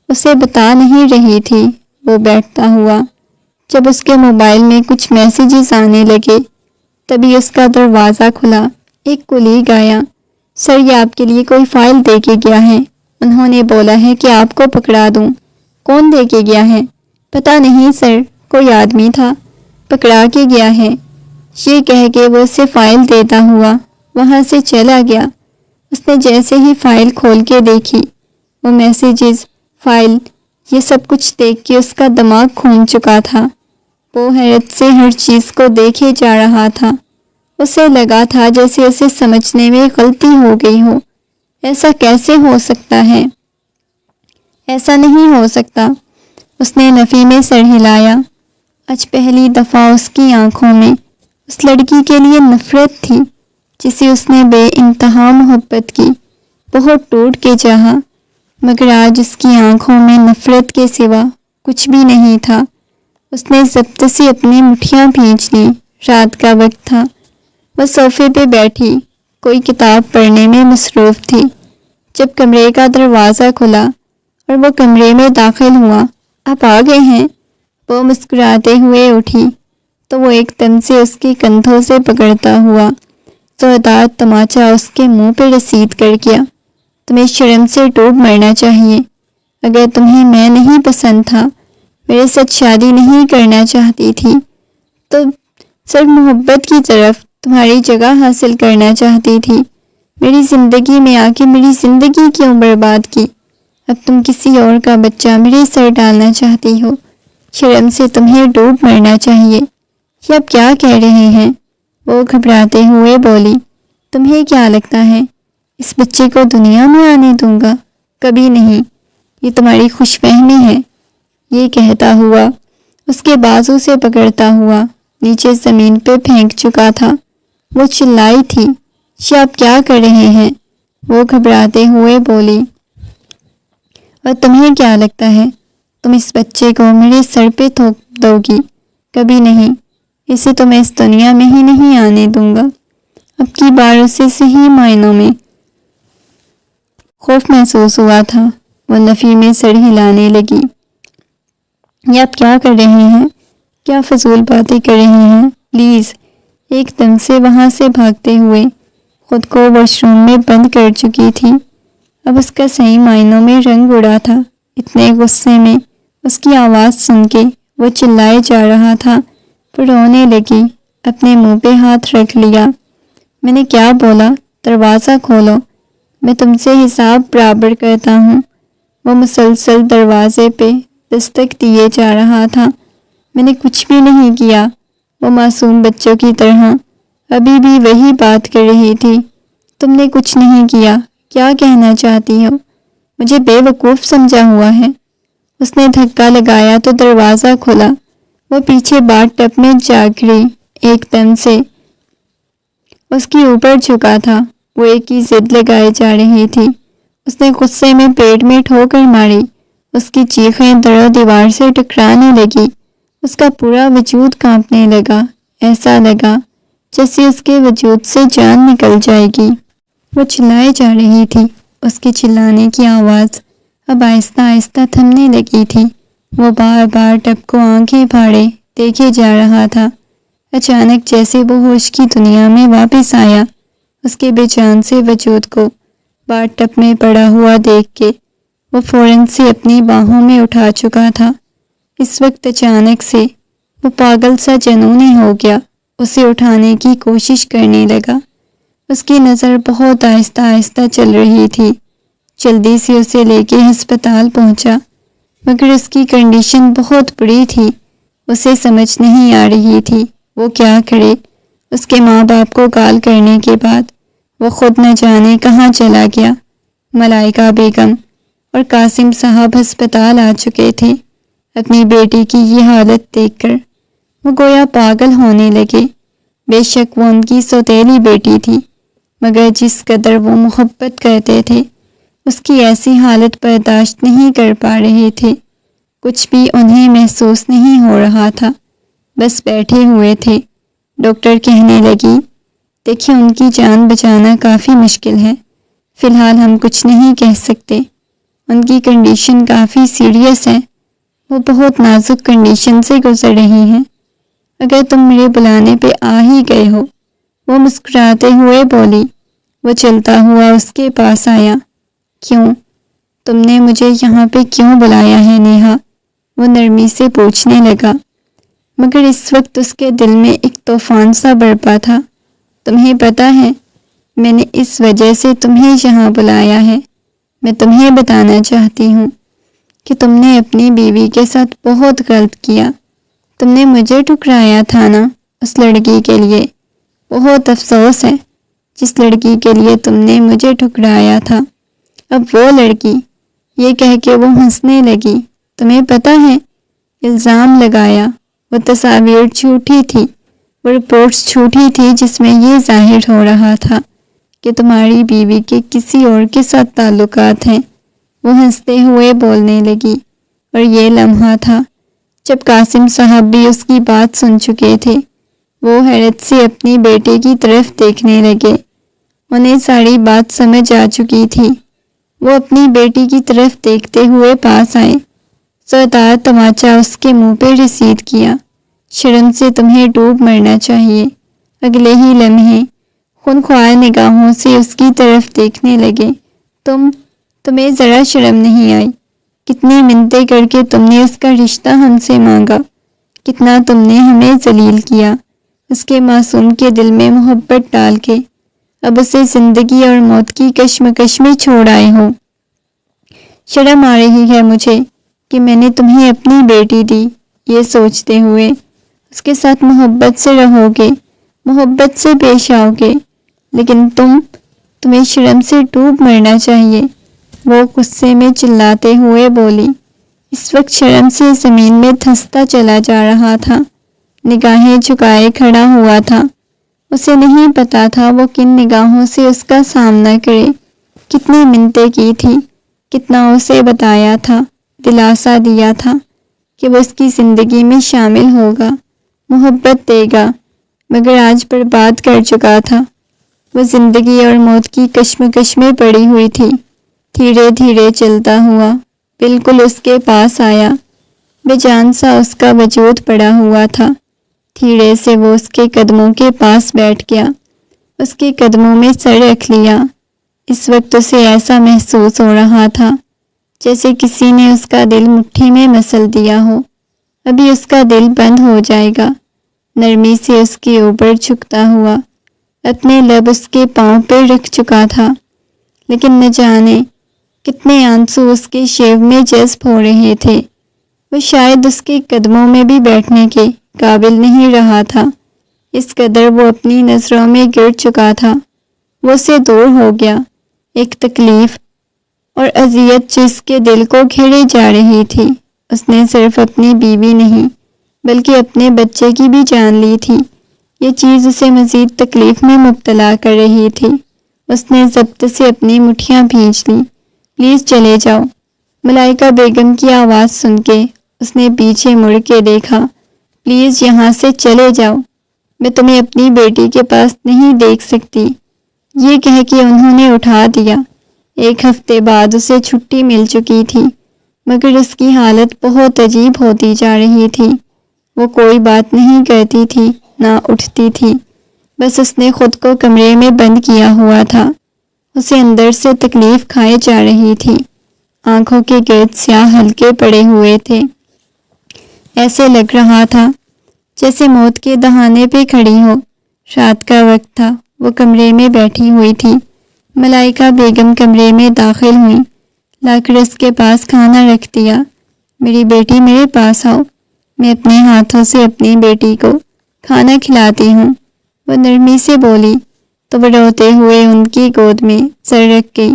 اسے بتا نہیں رہی تھی۔ وہ بیٹھتا ہوا، جب اس کے موبائل میں کچھ میسیجز آنے لگے، تبھی اس کا دروازہ کھلا۔ ایک کولیگ آیا۔ سر، یہ آپ کے لیے کوئی فائل دے کے گیا ہے، انہوں نے بولا ہے کہ آپ کو پکڑا دوں۔ کون دے کے گیا ہے؟ پتہ نہیں سر، کوئی آدمی تھا، پکڑا کے گیا ہے۔ یہ کہہ کے وہ اسے فائل دیتا ہوا وہاں سے چلا گیا۔ اس نے جیسے ہی فائل کھول کے دیکھی، وہ میسیجز، فائل، یہ سب کچھ دیکھ کے اس کا دماغ گھوم چکا تھا۔ وہ حیرت سے ہر چیز کو دیکھے جا رہا تھا۔ اسے لگا تھا جیسے اسے سمجھنے میں غلطی ہو گئی ہو۔ ایسا کیسے ہو سکتا ہے؟ ایسا نہیں ہو سکتا۔ اس نے نفی میں سر ہلایا۔ آج پہلی دفعہ اس کی آنکھوں میں اس لڑکی کے لیے نفرت تھی جسے اس نے بے انتہا محبت کی، بہت ٹوٹ کے چاہا، مگر آج اس کی آنکھوں میں نفرت کے سوا کچھ بھی نہیں تھا۔ اس نے ضبط سے اپنی مٹھیاں بھینچ لیں۔ رات کا وقت تھا، وہ صوفے پہ بیٹھی کوئی کتاب پڑھنے میں مصروف تھی جب کمرے کا دروازہ کھلا اور وہ کمرے میں داخل ہوا۔ آپ آ گئے ہیں؟ وہ مسکراتے ہوئے اٹھی تو وہ ایک دم سے اس کے کندھوں سے پکڑتا ہوا زوردار تماچا اس کے منہ پہ رسید کر گیا۔ تمہیں شرم سے ڈوب مرنا چاہیے۔ اگر تمہیں میں نہیں پسند تھا، میرے ساتھ شادی نہیں کرنا چاہتی تھی، تو صرف محبت کی طرف تمہاری جگہ حاصل کرنا چاہتی تھی، میری زندگی میں آ کے میری زندگی کیوں برباد کی؟ اب تم کسی اور کا بچہ میرے سر ڈالنا چاہتی ہو۔ شرم سے تمہیں ڈوب مرنا چاہیے۔ یہ اب کیا کہہ رہے ہیں؟ وہ گھبراتے ہوئے بولی۔ تمہیں کیا لگتا ہے اس بچے کو دنیا میں آنے دوں گا؟ کبھی نہیں، یہ تمہاری خوش فہمی ہے۔ یہ کہتا ہوا اس کے بازو سے پکڑتا ہوا نیچے زمین پہ پھینک چکا تھا۔ وہ چلائی تھی، یہ آپ کیا کر رہے ہیں؟ وہ گھبراتے ہوئے بولی۔ اور تمہیں کیا لگتا ہے تم اس بچے کو میرے سر پہ تھوپ دو گی؟ کبھی نہیں، اسے تو میں اس دنیا میں ہی نہیں آنے دوں گا۔ اب کی بار اسے صحیح معنوں میں خوف محسوس ہوا تھا۔ وہ نفی میں سر ہلانے لگی۔ یہ آپ کیا کر رہے ہیں؟ کیا فضول باتیں کر رہے ہیں؟ پلیز۔ ایک دم سے وہاں سے بھاگتے ہوئے خود کو واش روم میں بند کر چکی تھی۔ اب اس کا صحیح معنوں میں رنگ اڑا تھا۔ اتنے غصے میں اس کی آواز سن کے وہ چلائے جا رہا تھا پر رونے لگی، اپنے منہ پہ ہاتھ رکھ لیا۔ میں نے کیا بولا؟ دروازہ کھولو، میں تم سے حساب برابر کرتا ہوں۔ وہ مسلسل دروازے پہ دستک دیے جا رہا تھا۔ میں نے کچھ بھی نہیں کیا۔ وہ معصوم بچوں کی طرح ابھی بھی وہی بات کر رہی تھی۔ تم نے کچھ نہیں کیا، کیا کہنا چاہتی ہو؟ مجھے بے وقوف سمجھا ہوا ہے؟ اس نے دھکا لگایا تو دروازہ کھلا۔ وہ پیچھے باتھ ٹب میں جا گری۔ ایک دم سے اس کے اوپر جھکا تھا۔ وہ ایک ہی ضد لگائے جا رہی تھی۔ اس نے غصے میں پیٹ میں ٹھوکر ماری۔ اس کی چیخیں در و دیوار سے ٹکرانے لگی۔ اس کا پورا وجود کانپنے لگا۔ ایسا لگا جیسے اس کے وجود سے جان نکل جائے گی۔ وہ چلائے جا رہی تھی۔ اس کے چلانے کی آواز اب آہستہ آہستہ تھمنے لگی تھی۔ وہ بار بار ٹب کو آنکھیں پھاڑے دیکھے جا رہا تھا۔ اچانک جیسے وہ ہوش کی دنیا میں واپس آیا، اس کے بے جان سے وجود کو باتھ ٹب میں پڑا ہوا دیکھ کے وہ فوراً سے اپنی باہوں میں اٹھا چکا تھا۔ اس وقت اچانک سے وہ پاگل سا جنونی ہو گیا، اسے اٹھانے کی کوشش کرنے لگا۔ اس کی نظر بہت آہستہ آہستہ چل رہی تھی۔ جلدی سے اسے لے کے ہسپتال پہنچا، مگر اس کی کنڈیشن بہت بری تھی۔ اسے سمجھ نہیں آ رہی تھی وہ کیا کرے۔ اس کے ماں باپ کو گال کرنے کے بعد وہ خود نہ جانے کہاں چلا گیا۔ ملائکہ بیگم اور قاسم صاحب ہسپتال آ چکے تھے۔ اپنی بیٹی کی یہ حالت دیکھ کر وہ گویا پاگل ہونے لگے۔ بے شک وہ ان کی سوتیلی بیٹی تھی، مگر جس قدر وہ محبت کرتے تھے اس کی ایسی حالت برداشت نہیں کر پا رہے تھے۔ کچھ بھی انہیں محسوس نہیں ہو رہا تھا، بس بیٹھے ہوئے تھے۔ ڈاکٹر کہنے لگی، دیکھیں ان کی جان بچانا کافی مشکل ہے، فی الحال ہم کچھ نہیں کہہ سکتے۔ ان کی کنڈیشن کافی سیریس ہے، وہ بہت نازک کنڈیشن سے گزر رہی ہیں۔ اگر تم میرے بلانے پہ آ ہی گئے ہو، وہ مسکراتے ہوئے بولی۔ وہ چلتا ہوا اس کے پاس آیا۔ کیوں؟ تم نے مجھے یہاں پہ کیوں بلایا ہے نیہا؟ وہ نرمی سے پوچھنے لگا، مگر اس وقت اس کے دل میں ایک طوفان سا برپا تھا۔ تمہیں پتہ ہے میں نے اس وجہ سے تمہیں یہاں بلایا ہے۔ میں تمہیں بتانا چاہتی ہوں کہ تم نے اپنی بیوی کے ساتھ بہت غلط کیا۔ تم نے مجھے ٹھکرایا تھا نا اس لڑکی کے لیے۔ بہت افسوس ہے جس لڑکی کے لیے تم نے مجھے ٹھکرایا تھا۔ اب وہ لڑکی، یہ کہہ کے وہ ہنسنے لگی، تمہیں پتہ ہے الزام لگایا، وہ تصاویر جھوٹی تھی، وہ رپورٹس جھوٹی تھی جس میں یہ ظاہر ہو رہا تھا کہ تمہاری بیوی کے کسی اور کے ساتھ تعلقات ہیں۔ وہ ہنستے ہوئے بولنے لگی، اور یہ لمحہ تھا جب قاسم صاحب بھی اس کی بات سن چکے تھے۔ وہ حیرت سے اپنی بیٹی کی طرف دیکھنے لگے۔ انہیں ساری بات سمجھ آ چکی تھی۔ وہ اپنی بیٹی کی طرف دیکھتے ہوئے پاس آئے۔ زوردار تماچا اس کے منہ پہ رسید کیا۔ شرم سے تمہیں ڈوب مرنا چاہیے۔ اگلے ہی لمحے خونخوار نگاہوں سے اس کی طرف دیکھنے لگے۔ تمہیں ذرا شرم نہیں آئی؟ کتنی منتیں کر کے تم نے اس کا رشتہ ہم سے مانگا، کتنا تم نے ہمیں ذلیل کیا، اس کے معصوم کے دل میں محبت ڈال کے اب اسے زندگی اور موت کی کشمکش میں چھوڑ آئے ہو۔ شرم آ رہی ہے مجھے کہ میں نے تمہیں اپنی بیٹی دی، یہ سوچتے ہوئے اس کے ساتھ محبت سے رہو گے، محبت سے پیش آؤ گے، لیکن تمہیں شرم سے ڈوب مرنا چاہیے۔ وہ غصے میں چلاتے ہوئے بولی۔ اس وقت شرم سے زمین میں دھنستا چلا جا رہا تھا، نگاہیں جھکائے کھڑا ہوا تھا۔ اسے نہیں پتا تھا وہ کن نگاہوں سے اس کا سامنا کرے۔ کتنی منتیں کی تھی، کتنا اسے بتایا تھا، دلاسا دیا تھا کہ وہ اس کی زندگی میں شامل ہوگا، محبت دے گا، مگر آج برباد کر چکا تھا۔ وہ زندگی اور موت کی کشمکش میں پڑی ہوئی تھی۔ دھیرے دھیرے چلتا ہوا بالکل اس کے پاس آیا، بے جان سا اس کا وجود پڑا ہوا تھا۔ دھیرے سے وہ اس کے قدموں کے پاس بیٹھ گیا، اس کے قدموں میں سر رکھ لیا۔ اس وقت اسے ایسا محسوس ہو رہا تھا جیسے کسی نے اس کا دل مٹھی میں مسل دیا ہو، ابھی اس کا دل بند ہو جائے گا۔ نرمی سے اس کے اوپر جھکتا ہوا اپنے لب اس کے پاؤں پہ رکھ چکا تھا، لیکن نہ جانے کتنے آنسو اس کے شیو میں جذب ہو رہے تھے۔ وہ شاید اس کے قدموں میں بھی بیٹھنے کے قابل نہیں رہا تھا، اس قدر وہ اپنی نظروں میں گر چکا تھا۔ وہ سے دور ہو گیا، ایک تکلیف اور اذیت جس کے دل کو گھیرے جا رہی تھی۔ اس نے صرف اپنی بیوی نہیں بلکہ اپنے بچے کی بھی جان لی تھی۔ یہ چیز اسے مزید تکلیف میں مبتلا کر رہی تھی۔ اس نے ضبط سے اپنی مٹھیاں بھینچ لیں۔ پلیز چلے جاؤ۔ ملائکہ بیگم کی آواز سن کے اس نے پیچھے مڑ کے دیکھا۔ پلیز یہاں سے چلے جاؤ، میں تمہیں اپنی بیٹی کے پاس نہیں دیکھ سکتی۔ یہ کہہ کے انہوں نے اٹھا دیا۔ ایک ہفتے بعد اسے چھٹی مل چکی تھی، مگر اس کی حالت بہت عجیب ہوتی جا رہی تھی۔ وہ کوئی بات نہیں کرتی تھی، نہ اٹھتی تھی، بس اس نے خود کو کمرے میں بند کیا ہوا تھا۔ اسے اندر سے تکلیف کھائے جا رہی تھی، آنکھوں کے گرد سیاہ حلقے پڑے ہوئے تھے۔ ایسے لگ رہا تھا جیسے موت کے دہانے پہ کھڑی ہو۔ رات کا وقت تھا، وہ کمرے میں بیٹھی ہوئی تھی۔ ملائکہ بیگم کمرے میں داخل ہوئیں، لا کر اس کے پاس کھانا رکھ دیا۔ میری بیٹی میرے پاس آؤ، میں اپنے ہاتھوں سے اپنی بیٹی کو کھانا کھلاتی ہوں، وہ نرمی سے بولی تو وہ روتے ہوئے ان کی گود میں سر رکھ گئی۔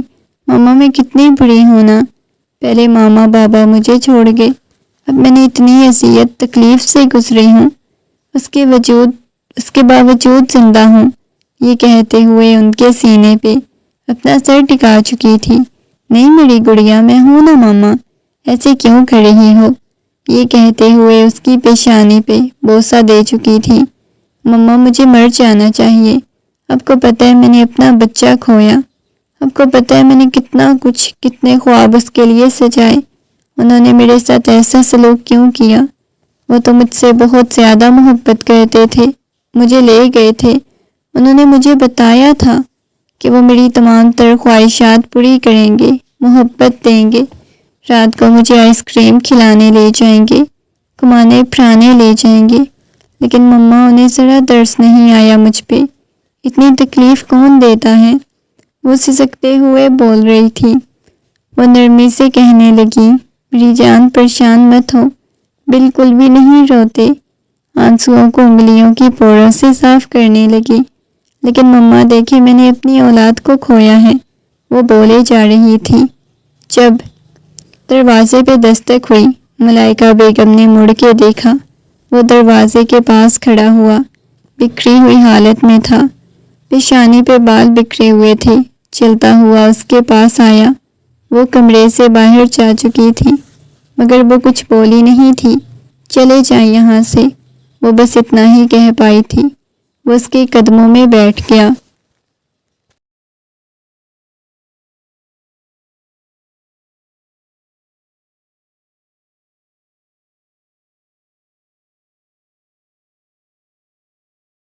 ماما میں کتنی بری ہوں نا، پہلے ماما بابا مجھے چھوڑ گئے، اب میں نے اتنی اذیت تکلیف سے گزری ہوں، اس کے باوجود زندہ ہوں، یہ کہتے ہوئے ان کے سینے پہ اپنا سر ٹکا چکی تھی۔ نہیں میری گڑیا، میں ہوں نا ماما، ایسے کیوں کر رہی ہو، یہ کہتے ہوئے اس کی پیشانی پہ بوسہ دے چکی تھی۔ مما مجھے مر جانا چاہیے، آپ کو پتہ ہے میں نے اپنا بچہ کھویا، آپ کو پتہ ہے میں نے کتنے خواب اس کے لیے سجائے، انہوں نے میرے ساتھ ایسا سلوک کیوں کیا؟ وہ تو مجھ سے بہت زیادہ محبت کرتے تھے، مجھے لے گئے تھے، انہوں نے مجھے بتایا تھا کہ وہ میری تمام تر خواہشات پوری کریں گے، محبت دیں گے، رات کو مجھے آئس کریم کھلانے لے جائیں گے، گھمانے پھرانے لے جائیں گے، لیکن مما انہیں ذرا ترس نہیں آیا مجھ پہ، اتنی تکلیف کون دیتا ہے؟ وہ سسکتے ہوئے بول رہی تھی۔ وہ نرمی سے کہنے لگی، میری جان پریشان مت ہو، بالکل بھی نہیں روتے۔ آنسوؤں کو انگلیوں کی پوروں سے صاف کرنے لگی۔ لیکن مما دیکھے میں نے اپنی اولاد کو کھویا ہے، وہ بولے جا رہی تھی۔ جب دروازے پہ دستک ہوئی، ملائکہ بیگم نے مڑ کے دیکھا، وہ دروازے کے پاس کھڑا ہوا، بکھری ہوئی حالت میں تھا، پیشانی پہ بال بکھرے ہوئے تھے۔ چلتا ہوا اس کے پاس آیا، وہ کمرے سے باہر جا چکی تھی، مگر وہ کچھ بولی نہیں تھی۔ چلے جائیں یہاں سے، وہ بس اتنا ہی کہہ پائی تھی۔ وہ اس کے قدموں میں بیٹھ گیا